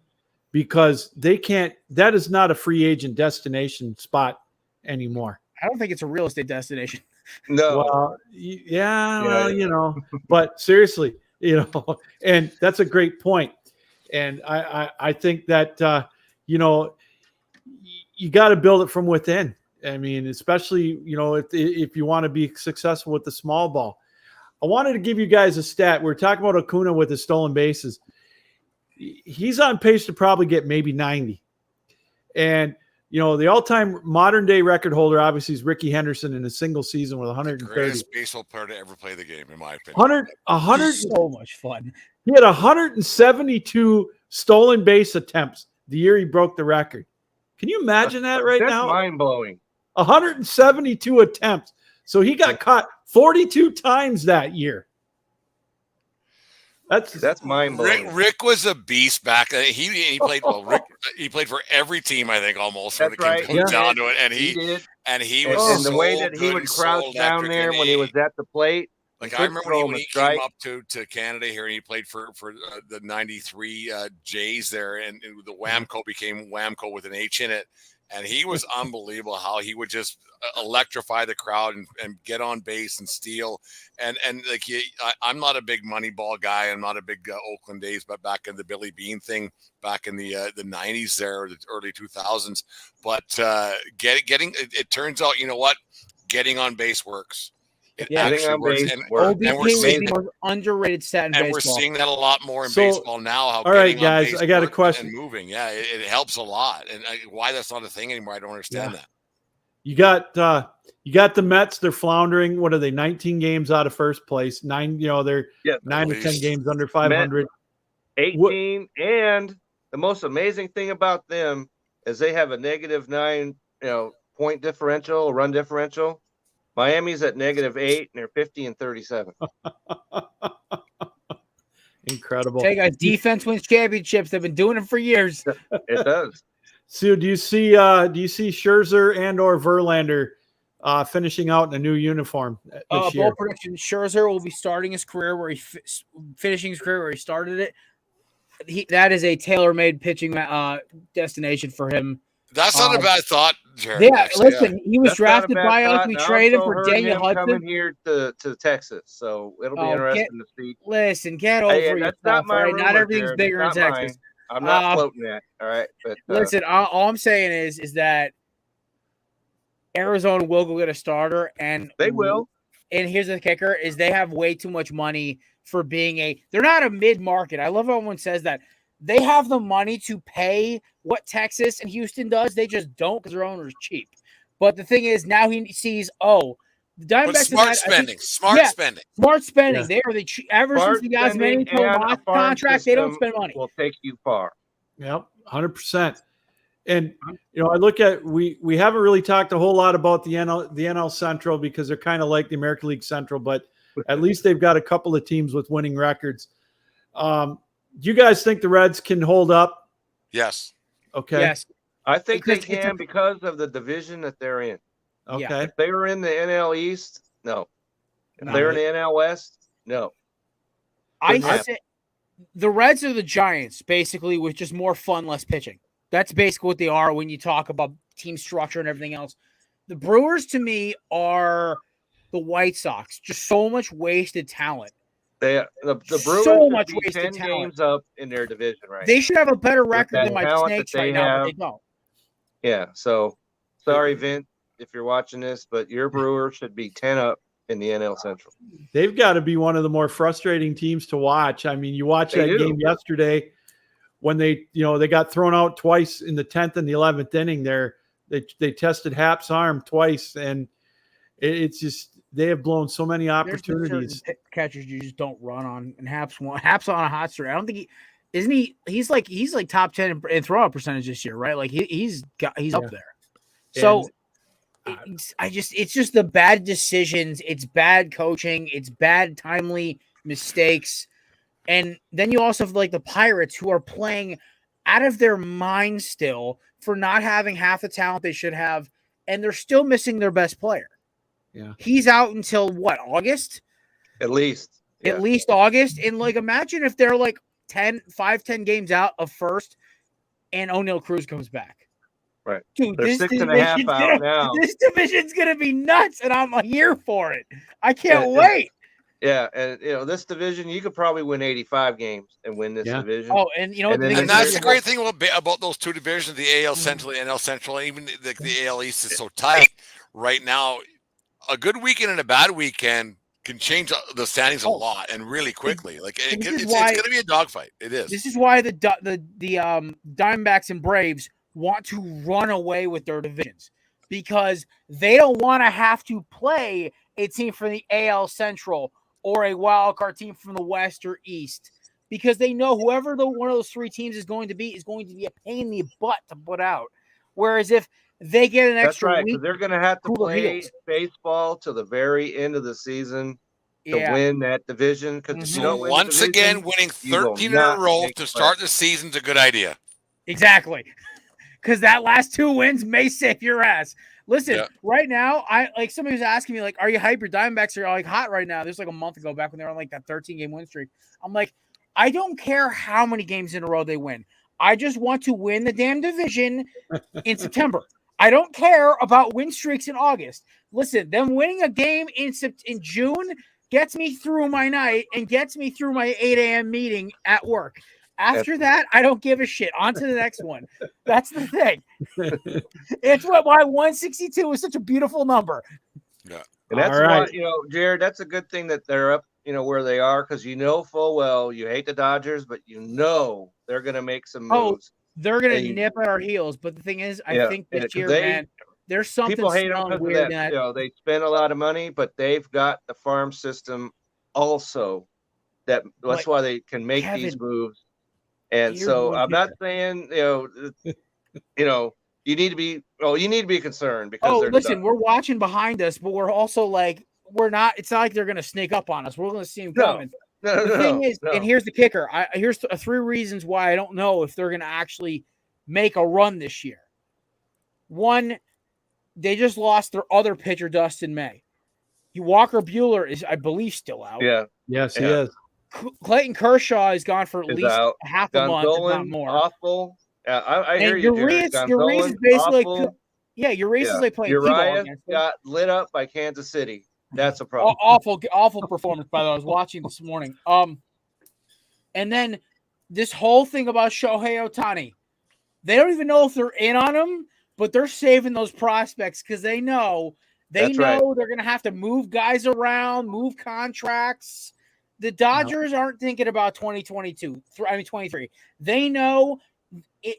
Because they can't, that is not a free agent destination spot anymore. I don't think it's a real estate destination. No. Well, but seriously, and that's a great point. And I think that, you got to build it from within. I mean, especially, if you want to be successful with the small ball. I wanted to give you guys a stat. We're talking about Acuna with his stolen bases. He's on pace to probably get maybe 90. And, the all-time modern-day record holder, obviously, is Ricky Henderson in a single season with 130. The greatest baseball player to ever play the game, in my opinion. 100 so much fun. He had 172 stolen base attempts the year he broke the record. Can you imagine that now? That's mind-blowing. 172 attempts. So he got caught 42 times that year. That's mind-blowing. Rick was a beast back then. He played well. Rick, he played for every team, I think, almost when it came down to it. And he was and the way that he would crouch down there when he was at the plate. Like I remember when he came up to Canada here, and he played for the '93 Jays there, and the Whamco became Whamco with an H in it. And he was unbelievable how he would just electrify the crowd and get on base and steal. And like I'm not a big money ball guy. I'm not a big Oakland days, but back in the Billy Bean thing, back in the 90s there, the early 2000s. But getting it turns out, you know what? Getting on base works. Getting on base works. And we're seeing the most underrated stat in baseball. And we're seeing that a lot more in baseball now. How all right, guys, I got a question. And moving, it helps a lot. And why that's not a thing anymore, I don't understand that. You got the Mets. They're floundering. What are they? 19 games out of first place. They're 9 to 10 games under 500. 18, and the most amazing thing about them is they have a -9, point differential, run differential. Miami's at -8, and they're 50-37. Incredible. Hey guys, defense wins championships. They've been doing it for years. It does. Sue, do you see Scherzer and or Verlander finishing out in a new uniform this year? Bold prediction: Scherzer will be starting his career where finishing his career where he started it. That is a tailor-made pitching destination for him. That's not a bad thought, Jared. Yeah, actually, listen, he was That's not a drafted bad by us. thought, We and I traded him also for heard Daniel him Hudson. coming here to Texas, so it'll be interesting to see. Listen, get over Hey, yourself. that's not my Right? rumor, Not everything's Jared. bigger in It's not Texas. mine. I'm not floating that. All right, but Listen, all I'm saying is that Arizona will go get a starter, and they will. And here's the kicker: is they have way too much money for being they're not a mid-market. I love how everyone says that. They have the money to pay what Texas and Houston does. They just don't because their owner's cheap. But the thing is, now he sees, the Diamondbacks smart spending. Smart spending. Smart spending. Yeah. They are ever Smart since the guys made spending and a farm contract, they don't system spend money. will take you far. Yep, 100%. And I look at we haven't really talked a whole lot about the NL Central because they're kind of like the American League Central, but at least they've got a couple of teams with winning records. Do you guys think the Reds can hold up? Yes. Okay. Yes. I think Because they can because of the division that they're in. Okay. Yeah. If they were in the NL East, no. If No. they're in the NL West, no. I Couldn't happen. say the Reds are the Giants, basically, with just more fun, less pitching. That's basically what they are when you talk about team structure and everything else. The Brewers, to me, are the White Sox. Just so much wasted talent. The Brewers So should much be wasted 10 talent. games up in their division right They should have a better record that than my talent that Snakes they right now, but have. they don't. Yeah, so sorry, Vince, if you're watching this, but your Brewers should be 10 up in the NL Central. They've got to be one of the more frustrating teams to watch. I mean, you watch They that do. game yesterday when they got thrown out twice in the 10th and the 11th inning there. They tested Hap's arm twice, and it's just they have blown so many There's opportunities. certain catchers you just don't run on, and Hap's on a hot streak. I don't think he's like top 10 in throwout percentage this year, right? Like he's up there. So it's just the bad decisions, it's bad coaching, it's bad timely mistakes. And then you also have like the Pirates who are playing out of their mind still for not having half the talent they should have, and they're still missing their best player. Yeah. He's out until what, August? At least. Yeah. At least August. And like imagine if they're like 10 games out of first and O'Neal Cruz comes back. Right. Dude, They're 6.5 out now. This division's gonna be nuts, and I'm here for it. I can't wait. Yeah, and this division, you could probably win 85 games and win this division. Oh, and you know, And then And that's the great thing about those two divisions, the AL Central and NL Central, and even the AL East is so tight right now. A good weekend and a bad weekend can change the standings a lot and really quickly. Like it's going to be a dogfight. It is. This is why the Diamondbacks and Braves want to run away with their divisions because they don't want to have to play a team from the AL Central or a wild card team from the West or East because they know whoever one of those three teams is going to be a pain in the butt to put out. Whereas if they get an extra week, they're going to have to play baseball to the very end of the season to win that division. Because once again, winning 13 in a row to start the season is a good idea. Exactly. Because that last 2 wins may save your ass. Listen, right now, somebody was asking me, like, are you hyped? Your Diamondbacks are like hot right now. There's like a month ago back when they were on like that 13-game win streak. I'm like, I don't care how many games in a row they win. I just want to win the damn division in September. I don't care about win streaks in August. Listen, them winning a game in June gets me through my night and gets me through my 8 a.m. meeting at work. After that, I don't give a shit. On to the next one. That's the thing. It's why 162 is such a beautiful number. Yeah. And that's why, Jared, that's a good thing that they're up, where they are, because full well you hate the Dodgers, but they're going to make some moves. They're going to nip at our heels. But the thing is, I think this year, man, there's something people hate them because weird of that. They spend a lot of money, but they've got the farm system also. That's why they can make these moves. And so I'm not saying, you need to be concerned because listen, we're watching behind us, but we're also like, it's not like they're going to sneak up on us. We're going to see them coming. The thing is, and here's the kicker. Here's 3 reasons why I don't know if they're going to actually make a run this year. One, they just lost their other pitcher, Dustin May. Walker Buehler is, I believe, still out. Yeah. Yes, he is. Clayton Kershaw is gone for at least half a month, if not more. Awful. I hear And you, Jared. Urias is Gonzalez, basically awful. Urias is like playing t-ball Urias against him. got lit up by Kansas City. That's a problem. Awful performance, by the way. I was watching this morning. And then this whole thing about Shohei Ohtani, they don't even know if they're in on him, but they're saving those prospects because they know That's they're right. going to have to move guys around, move contracts. The Dodgers aren't thinking about 23. They know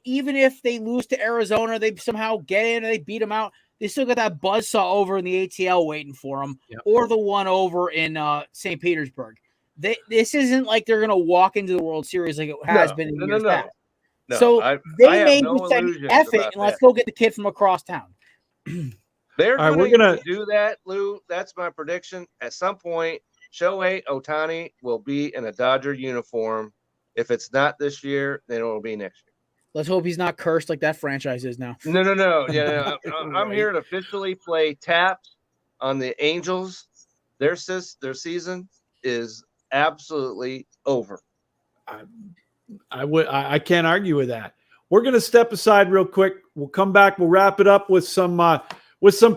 even if they lose to Arizona, they somehow get in, they beat them out. They still got that buzzsaw over in the ATL waiting for them, or the one over in St. Petersburg. This isn't like they're going to walk into the World Series like it has been in years past. No, so I they have may no decide, illusions F it, about and let's that. go get the kid from across town. They're All right, going we're gonna to do that, Lou. That's my prediction. At some point, Shohei Ohtani will be in a Dodger uniform. If it's not this year, then it will be next year. Let's hope he's not cursed like that franchise is now. No. Yeah, I'm here to officially play taps on the Angels. Their season is absolutely over. I can't argue with that. We're going to step aside real quick. We'll come back. We'll wrap it up with some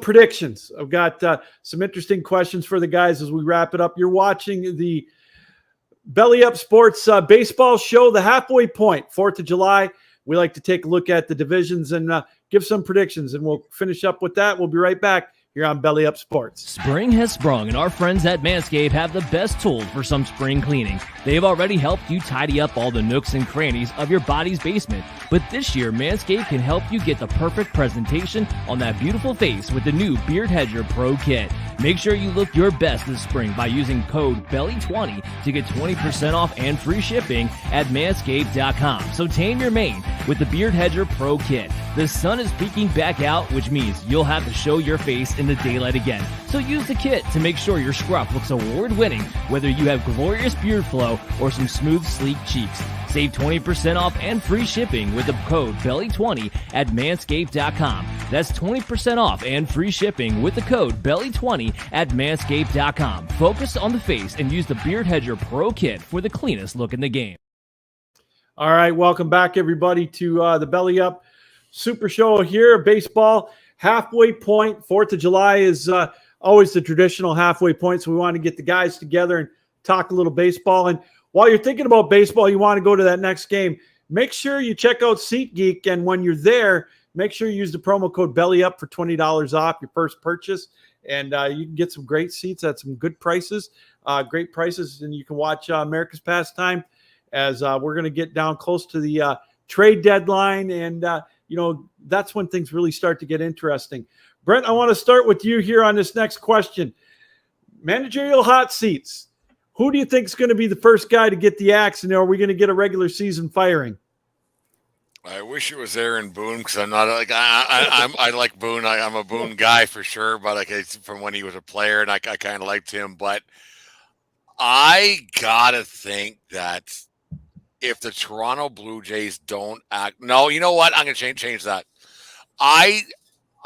predictions. I've got some interesting questions for the guys as we wrap it up. You're watching the Belly Up Sports baseball show, The Halfway Point, 4th of July. We like to take a look at the divisions and give some predictions, and we'll finish up with that. We'll be right back here on Belly Up Sports. Spring has sprung, and our friends at Manscaped have the best tools for some spring cleaning. They've already helped you tidy up all the nooks and crannies of your body's basement. But this year, Manscaped can help you get the perfect presentation on that beautiful face with the new Beard Hedger Pro Kit. Make sure you look your best this spring by using code BELLY20 to get 20% off and free shipping at manscaped.com. So tame your mane with the Beard Hedger Pro Kit. The sun is peeking back out, which means you'll have to show your face in the daylight again. So use the kit to make sure your scruff looks award-winning, whether you have glorious beard flow or some smooth, sleek cheeks. Save 20% off and free shipping with the code BELLY20 at manscaped.com. That's 20% off and free shipping with the code BELLY20 at manscaped.com. Focus on the face and use the Beard Hedger Pro Kit for the cleanest look in the game. All right, welcome back, everybody, to the Belly Up Super Show here. Baseball halfway point. 4th of July is always the traditional halfway point, so we want to get the guys together and talk a little baseball. And while you're thinking about baseball, you want to go to that next game, make sure you check out SeatGeek. And when you're there, make sure you use the promo code BELLYUP for $20 off your first purchase. And you can get some great seats at some good prices, and you can watch America's Pastime as we're going to get down close to the trade deadline. And, that's when things really start to get interesting. Brent, I want to start with you here on this next question. Managerial hot seats. Who do you think is going to be the first guy to get the axe? And are we going to get a regular season firing? I wish it was Aaron Boone because I'm not like I like Boone. I'm a Boone guy for sure, but like from when he was a player, and I kind of liked him. But I gotta think that if the Toronto Blue Jays don't act, no, you know what? I'm gonna change that. I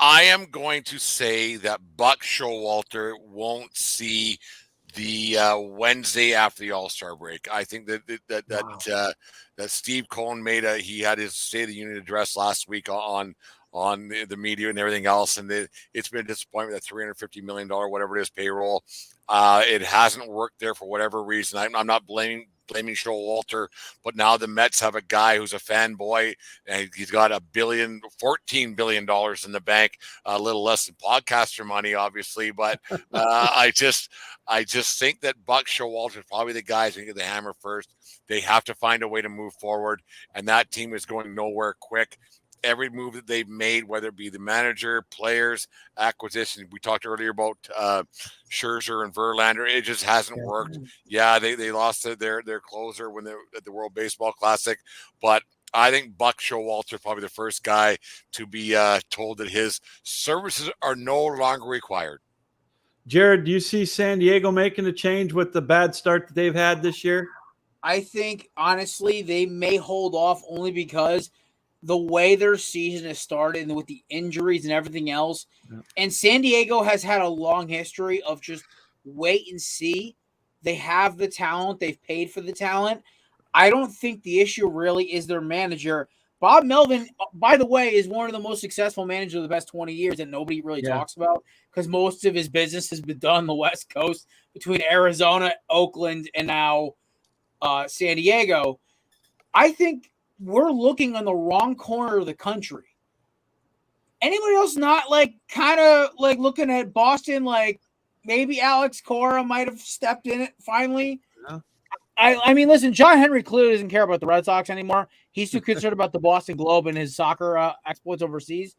am going to say that Buck Showalter won't see the Wednesday after the All-Star break. I think that Steve Cohen he had his State of the Union address last week on the media and everything else, and it's been a disappointment that $350 million, whatever it is, payroll. It hasn't worked there for whatever reason. I'm not blaming Showalter, but now the Mets have a guy who's a fanboy, and he's got $14 billion in the bank, a little less than podcaster money, obviously. But I just think that Buck Showalter is probably the guy who's going to get the hammer first. They have to find a way to move forward, and that team is going nowhere quick. Every move that they've made, whether it be the manager, players, acquisition, we talked earlier about Scherzer and Verlander, it just hasn't worked. Yeah, they lost their closer when they're at the World Baseball Classic, but I think Buck Showalter is probably the first guy to be told that his services are no longer required. Jared, do you see San Diego making a change with the bad start that they've had this year? I think, honestly, they may hold off only because the way their season has started and with the injuries and everything else. Yeah. And San Diego has had a long history of just wait and see. They have the talent. They've paid for the talent. I don't think the issue really is their manager. Bob Melvin, by the way, is one of the most successful managers of the past 20 years that nobody really talks about because most of his business has been done on the West Coast between Arizona, Oakland, and now San Diego. I think we're looking on the wrong corner of the country. Anybody else not like kind of like looking at Boston like maybe Alex Cora might have stepped in it finally? Yeah. I mean, listen, John Henry clearly doesn't care about the Red Sox anymore. He's too concerned about the Boston Globe and his soccer exploits overseas.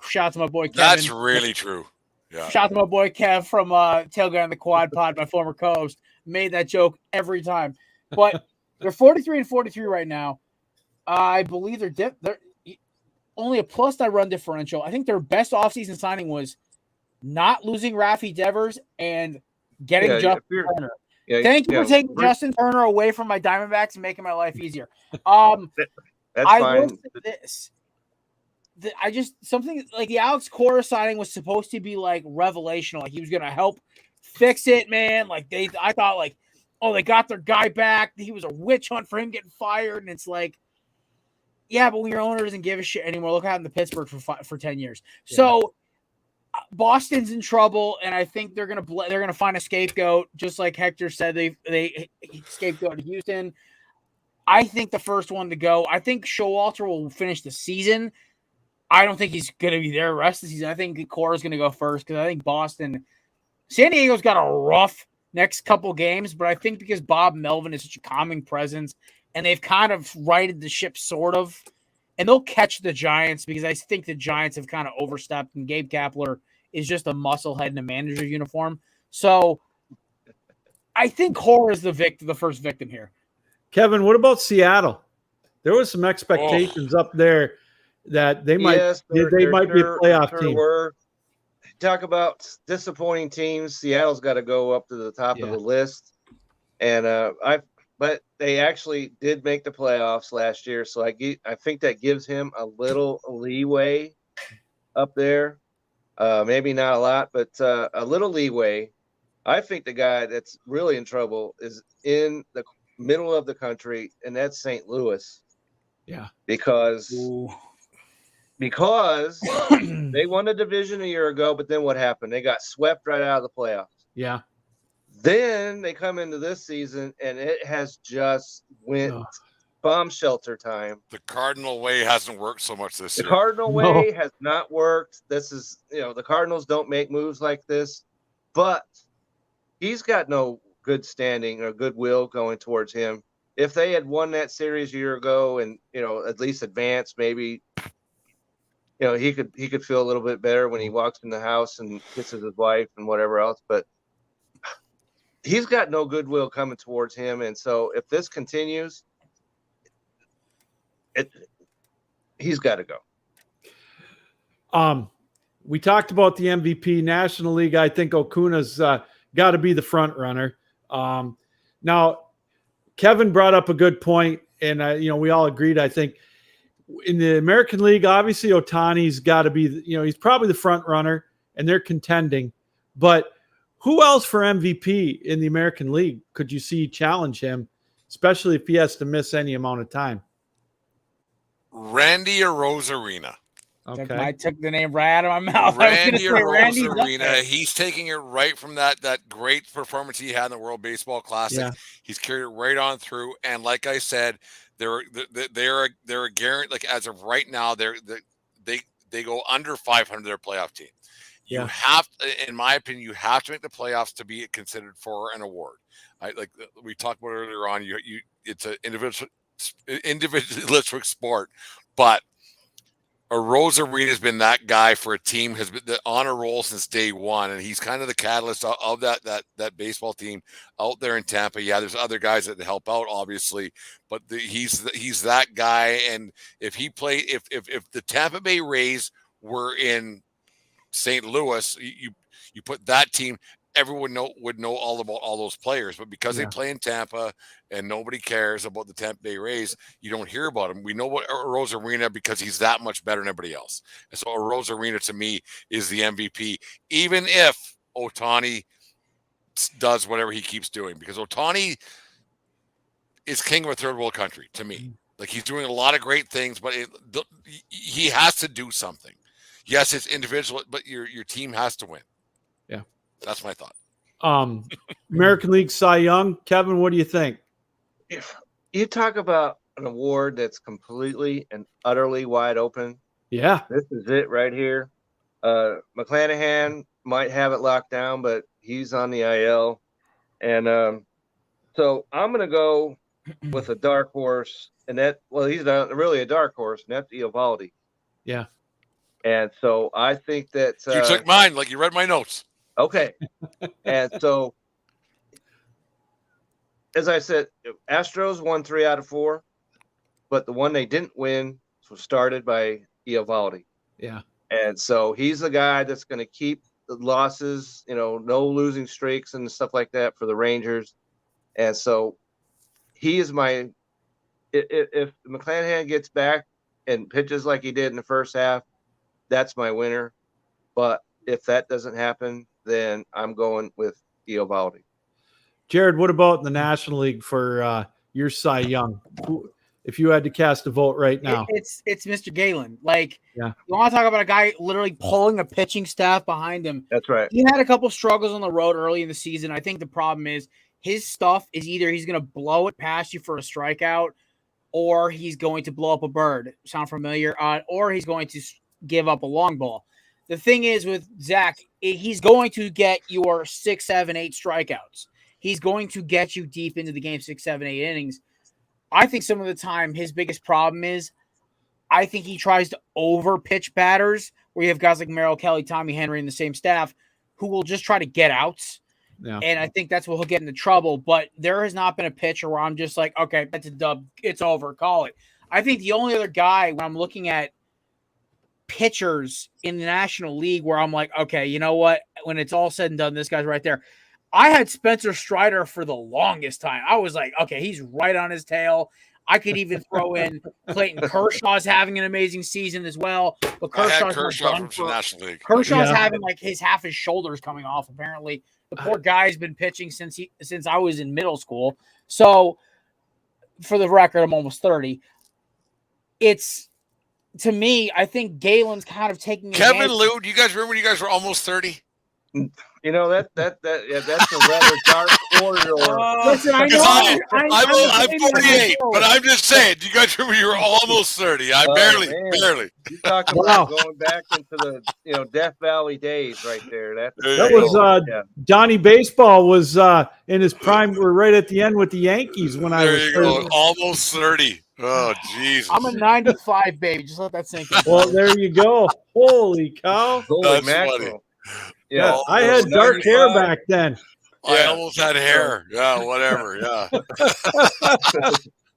Shout out to my boy Kevin. That's really true. Yeah. Shout out to my boy Kev from Tailgate on the Quad Pod, my former co-host. Made that joke every time. But they're 43 and 43 right now. I believe they're only a plus that run differential. I think their best offseason signing was not losing Rafi Devers and getting Justin Turner. Thank you for taking Justin Turner away from my Diamondbacks and making my life easier. That's I fine. will say this. Something like the Alex Cora signing was supposed to be like revelational. Like he was going to help fix it, man. Like I thought like, oh, they got their guy back. He was a witch hunt for him getting fired. And it's like, yeah, but when your owner doesn't give a shit anymore, look what happened to Pittsburgh for 10 years. Yeah. So Boston's in trouble, and I think they're gonna find a scapegoat, just like Hector said. They scapegoated Houston. I think the first one to go. I think Showalter will finish the season. I don't think he's gonna be there the rest of the season. I think Cora's gonna go first because I think San Diego's got a rough next couple games, but I think because Bob Melvin is such a calming presence, and they've kind of righted the ship sort of. And they'll catch the Giants because I think the Giants have kind of overstepped, and Gabe Kapler is just a musclehead in a manager uniform. So I think Cora is the first victim here. Kevin, what about Seattle? There was some expectations up there that they might be a playoff team. Talk about disappointing teams. Seattle's got to go up to the top of the list, and but they actually did make the playoffs last year, so I think that gives him a little leeway up there. Maybe not a lot, but a little leeway. I think the guy that's really in trouble is in the middle of the country, and that's St. Louis. Yeah, because they won the division a year ago, but then what happened? They got swept right out of the playoffs. Yeah. Then they come into this season, and it has just went bomb shelter time. The Cardinal way hasn't worked so much this year. The Cardinal way has not worked. This is, the Cardinals don't make moves like this, but he's got no good standing or goodwill going towards him. If they had won that series a year ago and, at least advanced, maybe, he could feel a little bit better when he walks in the house and kisses his wife and whatever else, but he's got no goodwill coming towards him. And so if this continues, he's got to go. We talked about the MVP National League. I think Ocuna's got to be the front runner. Now, Kevin brought up a good point, and we all agreed. I think in the American League, obviously Ohtani's got to be, he's probably the front runner, and they're contending. But who else for MVP in the American League could you see challenge him, especially if he has to miss any amount of time? Randy Arozarena. Okay. I took the name right out of my mouth. Randy Arozarena. He's taking it right from that great performance he had in the World Baseball Classic. Yeah. He's carried it right on through. And like I said, they're a guarantee. Like as of right now, they go under 500. Their playoff team. You have, in my opinion, you have to make the playoffs to be considered for an award. Like we talked about earlier on. It's an individualistic sport, but Arozarena has been that guy for a team, has been on a roll since day one, and he's kind of the catalyst of that baseball team out there in Tampa. Yeah, there's other guys that help out, obviously, but he's that guy. And if he played, if the Tampa Bay Rays were in St. Louis, you put that team, everyone would know all about all those players, but because they play in Tampa and nobody cares about the Tampa Bay Rays, you don't hear about him. We know about Arozarena because he's that much better than everybody else. And so Arozarena to me is the MVP, even if Ohtani does whatever he keeps doing, because Ohtani is king of a third world country to me. Like he's doing a lot of great things, but he has to do something. Yes, it's individual, but your team has to win. Yeah, that's my thought. American League Cy Young, Kevin, what do you think? If you talk about an award that's completely and utterly wide open, yeah, this is it right here. McClanahan might have it locked down, but he's on the IL, and so I'm going to go with a dark horse, and he's not really a dark horse, and that's Eovaldi. Yeah. And so I think that you took mine, like you read my notes. Okay. And so, as I said, Astros won 3 out of 4, but the one they didn't win was started by Eovaldi. Yeah. And so he's the guy that's going to keep the losses, no losing streaks and stuff like that for the Rangers. And so he is if McClanahan gets back and pitches like he did in the first half, that's my winner. But if that doesn't happen, then I'm going with Eovaldi. Jared, what about the National League for your Cy Young? If you had to cast a vote right now, it's Mr. Galen. Like, yeah, you want to talk about a guy literally pulling a pitching staff behind him. That's right. He had a couple struggles on the road early in the season. I think the problem is his stuff is either he's going to blow it past you for a strikeout, or he's going to blow up a bird. Sound familiar? Or he's going to give up a long ball. The thing is with Zach, he's going to get your 6, 7, 8 strikeouts. He's going to get you deep into the game, 6, 7, 8 innings. I think some of the time his biggest problem is I think he tries to over pitch batters where you have guys like Merrill Kelly, Tommy Henry in the same staff who will just try to get outs. Yeah. And I think that's what he'll get into trouble. But there has not been a pitcher where I'm just like, okay, that's a dub. It's over. Call it. I think the only other guy when I'm looking at pitchers in the National League where I'm like, okay, you know what? When it's all said and done, this guy's right there. I had Spencer Strider for the longest time. I was like, okay, he's right on his tail. I could even throw in Clayton Kershaw's having an amazing season as well. But Kershaw from the National League. Kershaw's having like half his shoulders coming off. Apparently, the poor guy's been pitching since I was in middle school. So, for the record, I'm almost 30. It's to me, I think Galen's kind of taking. Kevin Lou, do you guys remember when you guys were almost 30? That's a rather dark corridor. Listen, I know. I'm 48, but I'm just saying. Do you guys remember you were almost 30? I barely. You talk about going back into the Death Valley days, right there. That was Donnie Baseball was in his prime. We're right at the end with the Yankees when I was 30. Almost 30. Oh, Jesus. I'm a 95 baby. Just let that sink in. Well, there you go. Holy cow. Holy mackerel. Yeah, I had dark hair back then. I almost had hair. Yeah, whatever. Yeah.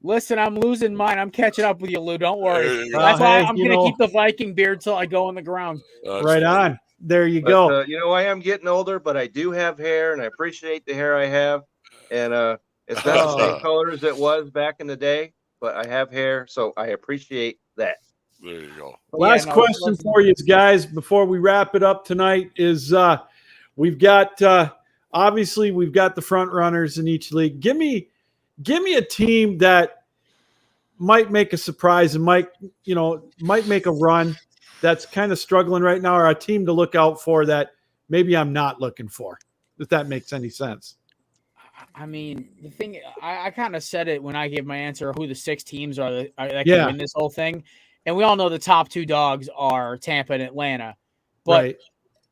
Listen, I'm losing mine. I'm catching up with you, Lou. Don't worry. That's why I'm going to keep the Viking beard till I go on the ground. Right on. There you go. I am getting older, but I do have hair, and I appreciate the hair I have. And it's not the same color as it was back in the day, but I have hair, so I appreciate that. There you go. Last question for you guys before we wrap it up tonight is we've got obviously we've got the front runners in each league. Give me a team that might make a surprise and might make a run that's kind of struggling right now, or a team to look out for that maybe I'm not looking for, if that makes any sense. I mean, the thing I kind of said it when I gave my answer who the 6 teams are that can win this whole thing. And we all know the top 2 dogs are Tampa and Atlanta. But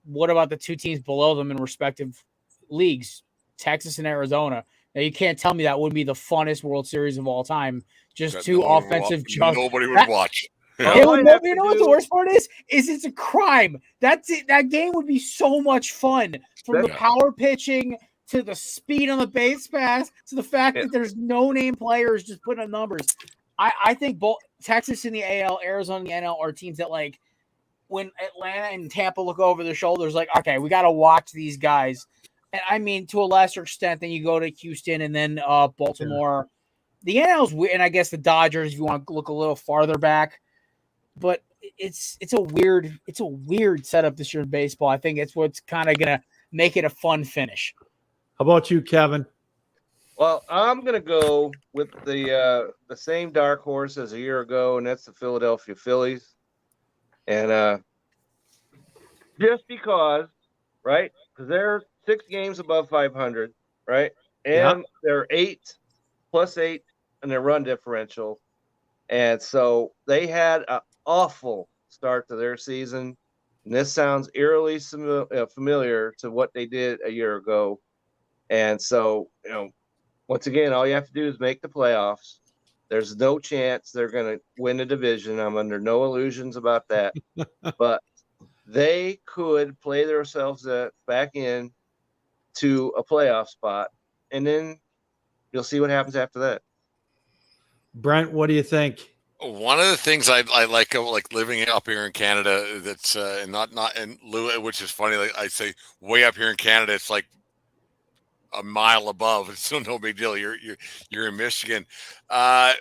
what about the 2 teams below them in respective leagues, Texas and Arizona? Now, you can't tell me that wouldn't be the funnest World Series of all time. Just 2 offensive jumps. Nobody would watch. You know what the worst part is? It's a crime. That's it. That game would be so much fun. From the power pitching to the speed on the base pass to the fact that there's no-name players just putting up numbers. I think both Texas in the AL, Arizona in the NL are teams that, like, when Atlanta and Tampa look over their shoulders, like, okay, we got to watch these guys. And I mean, to a lesser extent, then you go to Houston and then Baltimore. Yeah. The NL's weird, and I guess the Dodgers, if you want to look a little farther back. But it's a weird setup this year in baseball. I think it's what's kind of gonna make it a fun finish. How about you, Kevin? Well, I'm going to go with the same dark horse as a year ago, and that's the Philadelphia Phillies. And just because, right? Because they're 6 games above 500, right? And they're 8+8 in their run differential. And so they had an awful start to their season. And this sounds eerily familiar to what they did a year ago. And so, once again, all you have to do is make the playoffs. There's no chance they're going to win the division. I'm under no illusions about that. But they could play themselves back in to a playoff spot, and then you'll see what happens after that. Brent, what do you think? One of the things I like living up here in Canada, that's not in Lou, which is funny. Like I say, way up here in Canada, it's like a mile above. It's still no big deal. You're in Michigan.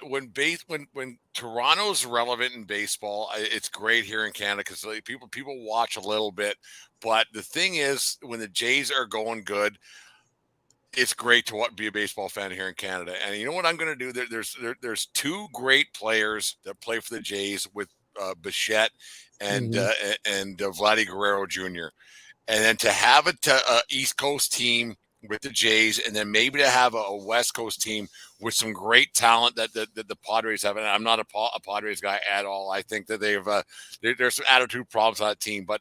When Toronto's relevant in baseball, it's great here in Canada because people watch a little bit. But the thing is, when the Jays are going good, it's great to be a baseball fan here in Canada. And you know what I'm going to do? There's 2 great players that play for the Jays with Bichette and Vladdy Guerrero Jr. And then to have a East Coast team with the Jays, and then maybe to have a West Coast team with some great talent that the Padres have. And I'm not a Padres guy at all. I think that there's some attitude problems on that team, but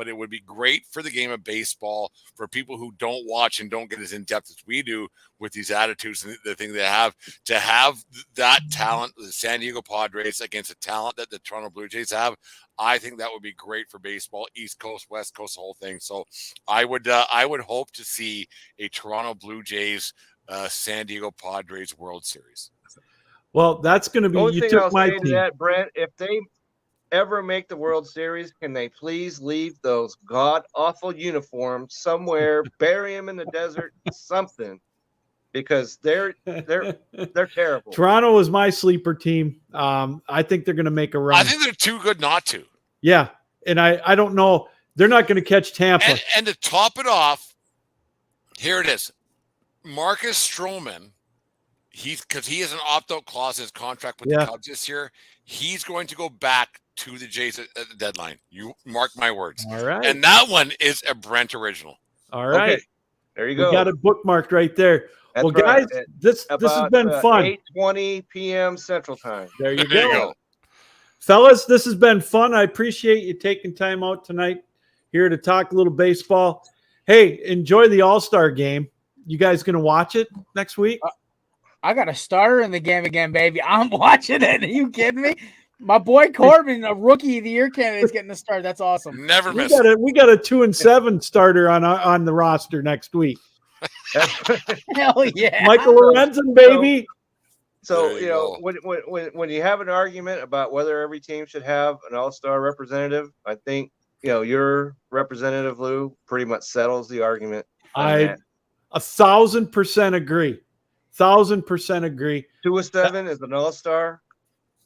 it would be great for the game of baseball for people who don't watch and don't get as in-depth as we do with these attitudes and the thing they have, to have that talent, the San Diego Padres, against the talent that the Toronto Blue Jays have. I think that would be great for baseball, East Coast, West Coast, the whole thing. So I would hope to see a Toronto Blue Jays, San Diego Padres World Series. Well, that's going to be, you took my team. That, Brent, if they ever make the World Series, can they please leave those god-awful uniforms somewhere, bury them in the desert, something, because they're terrible. Toronto is my sleeper team. I think they're going to make a run. I think they're too good not to. Yeah, and I don't know. They're not going to catch Tampa. And to top it off, here it is. Marcus Stroman, because he has an opt-out clause in his contract with the Cubs this year, he's going to go back to the Jays at the deadline. You mark my words. All right. And that one is a Brent original. All right. Okay. There you go. We got it bookmarked right there. That's well, guys, right. this has been fun. 8:20 p.m. Central Time. There you go. Fellas, this has been fun. I appreciate you taking time out tonight here to talk a little baseball. Hey, enjoy the All-Star game. You guys going to watch it next week? I got a starter in the game again, baby. I'm watching it. Are you kidding me? My boy Corbin, a rookie of the year candidate, is getting the start. That's awesome. Never miss. We got a 2-7 starter on the roster next week. Hell yeah, Michael Lorenzen, baby. So when you have an argument about whether every team should have an all-star representative, I think your representative Lou pretty much settles the argument. I 1,000% agree. 1,000% agree. 2-7 is an all-star,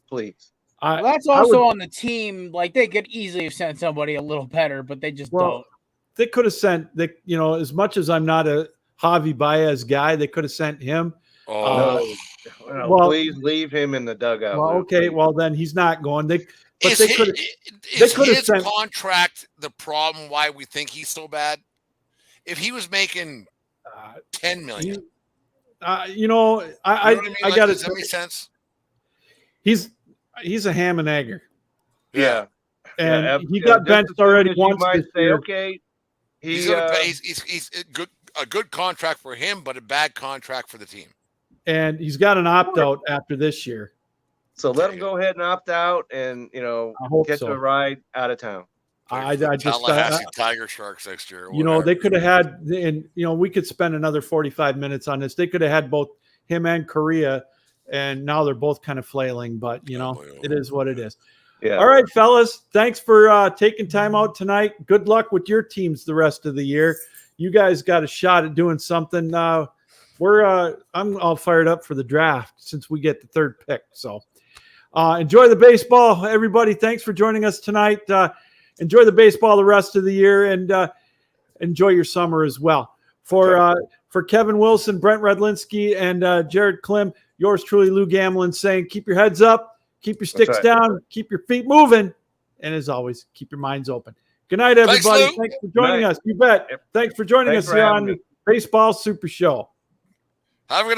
please. That's also on the team. Like, they could easily have sent somebody a little better, but they just don't. They could have sent as much as I'm not a Javi Baez guy, they could have sent him. Please leave him in the dugout. Well, okay, well then he's not going. They could have. Is his contract the problem? Why we think he's so bad? If he was making $10 million, I got to. Does that make sense? He's a ham and egger. Yeah, and he got benched already once. Might say, okay, he's a good contract for him, but a bad contract for the team. And he's got an opt-out after this year. So let him go ahead and opt out and, get to a ride out of town. I just Tallahassee Tiger Sharks next year. They could have had, and we could spend another 45 minutes on this. They could have had both him and Korea, and now they're both kind of flailing. But it is what it is. Yeah. All right, fellas. Thanks for taking time out tonight. Good luck with your teams the rest of the year. You guys got a shot at doing something. I'm all fired up for the draft since we get the third pick. So enjoy the baseball, everybody. Thanks for joining us tonight. Enjoy the baseball the rest of the year, and enjoy your summer as well. For Kevin Wilson, Brent Redlinski, and Jared Klim, yours truly, Lou Gamlin, saying keep your heads up, keep your sticks down, keep your feet moving, and as always, keep your minds open. Good night, everybody. Thanks for joining us. You bet. Thanks for joining us here on the Baseball Super Show. Have a good night.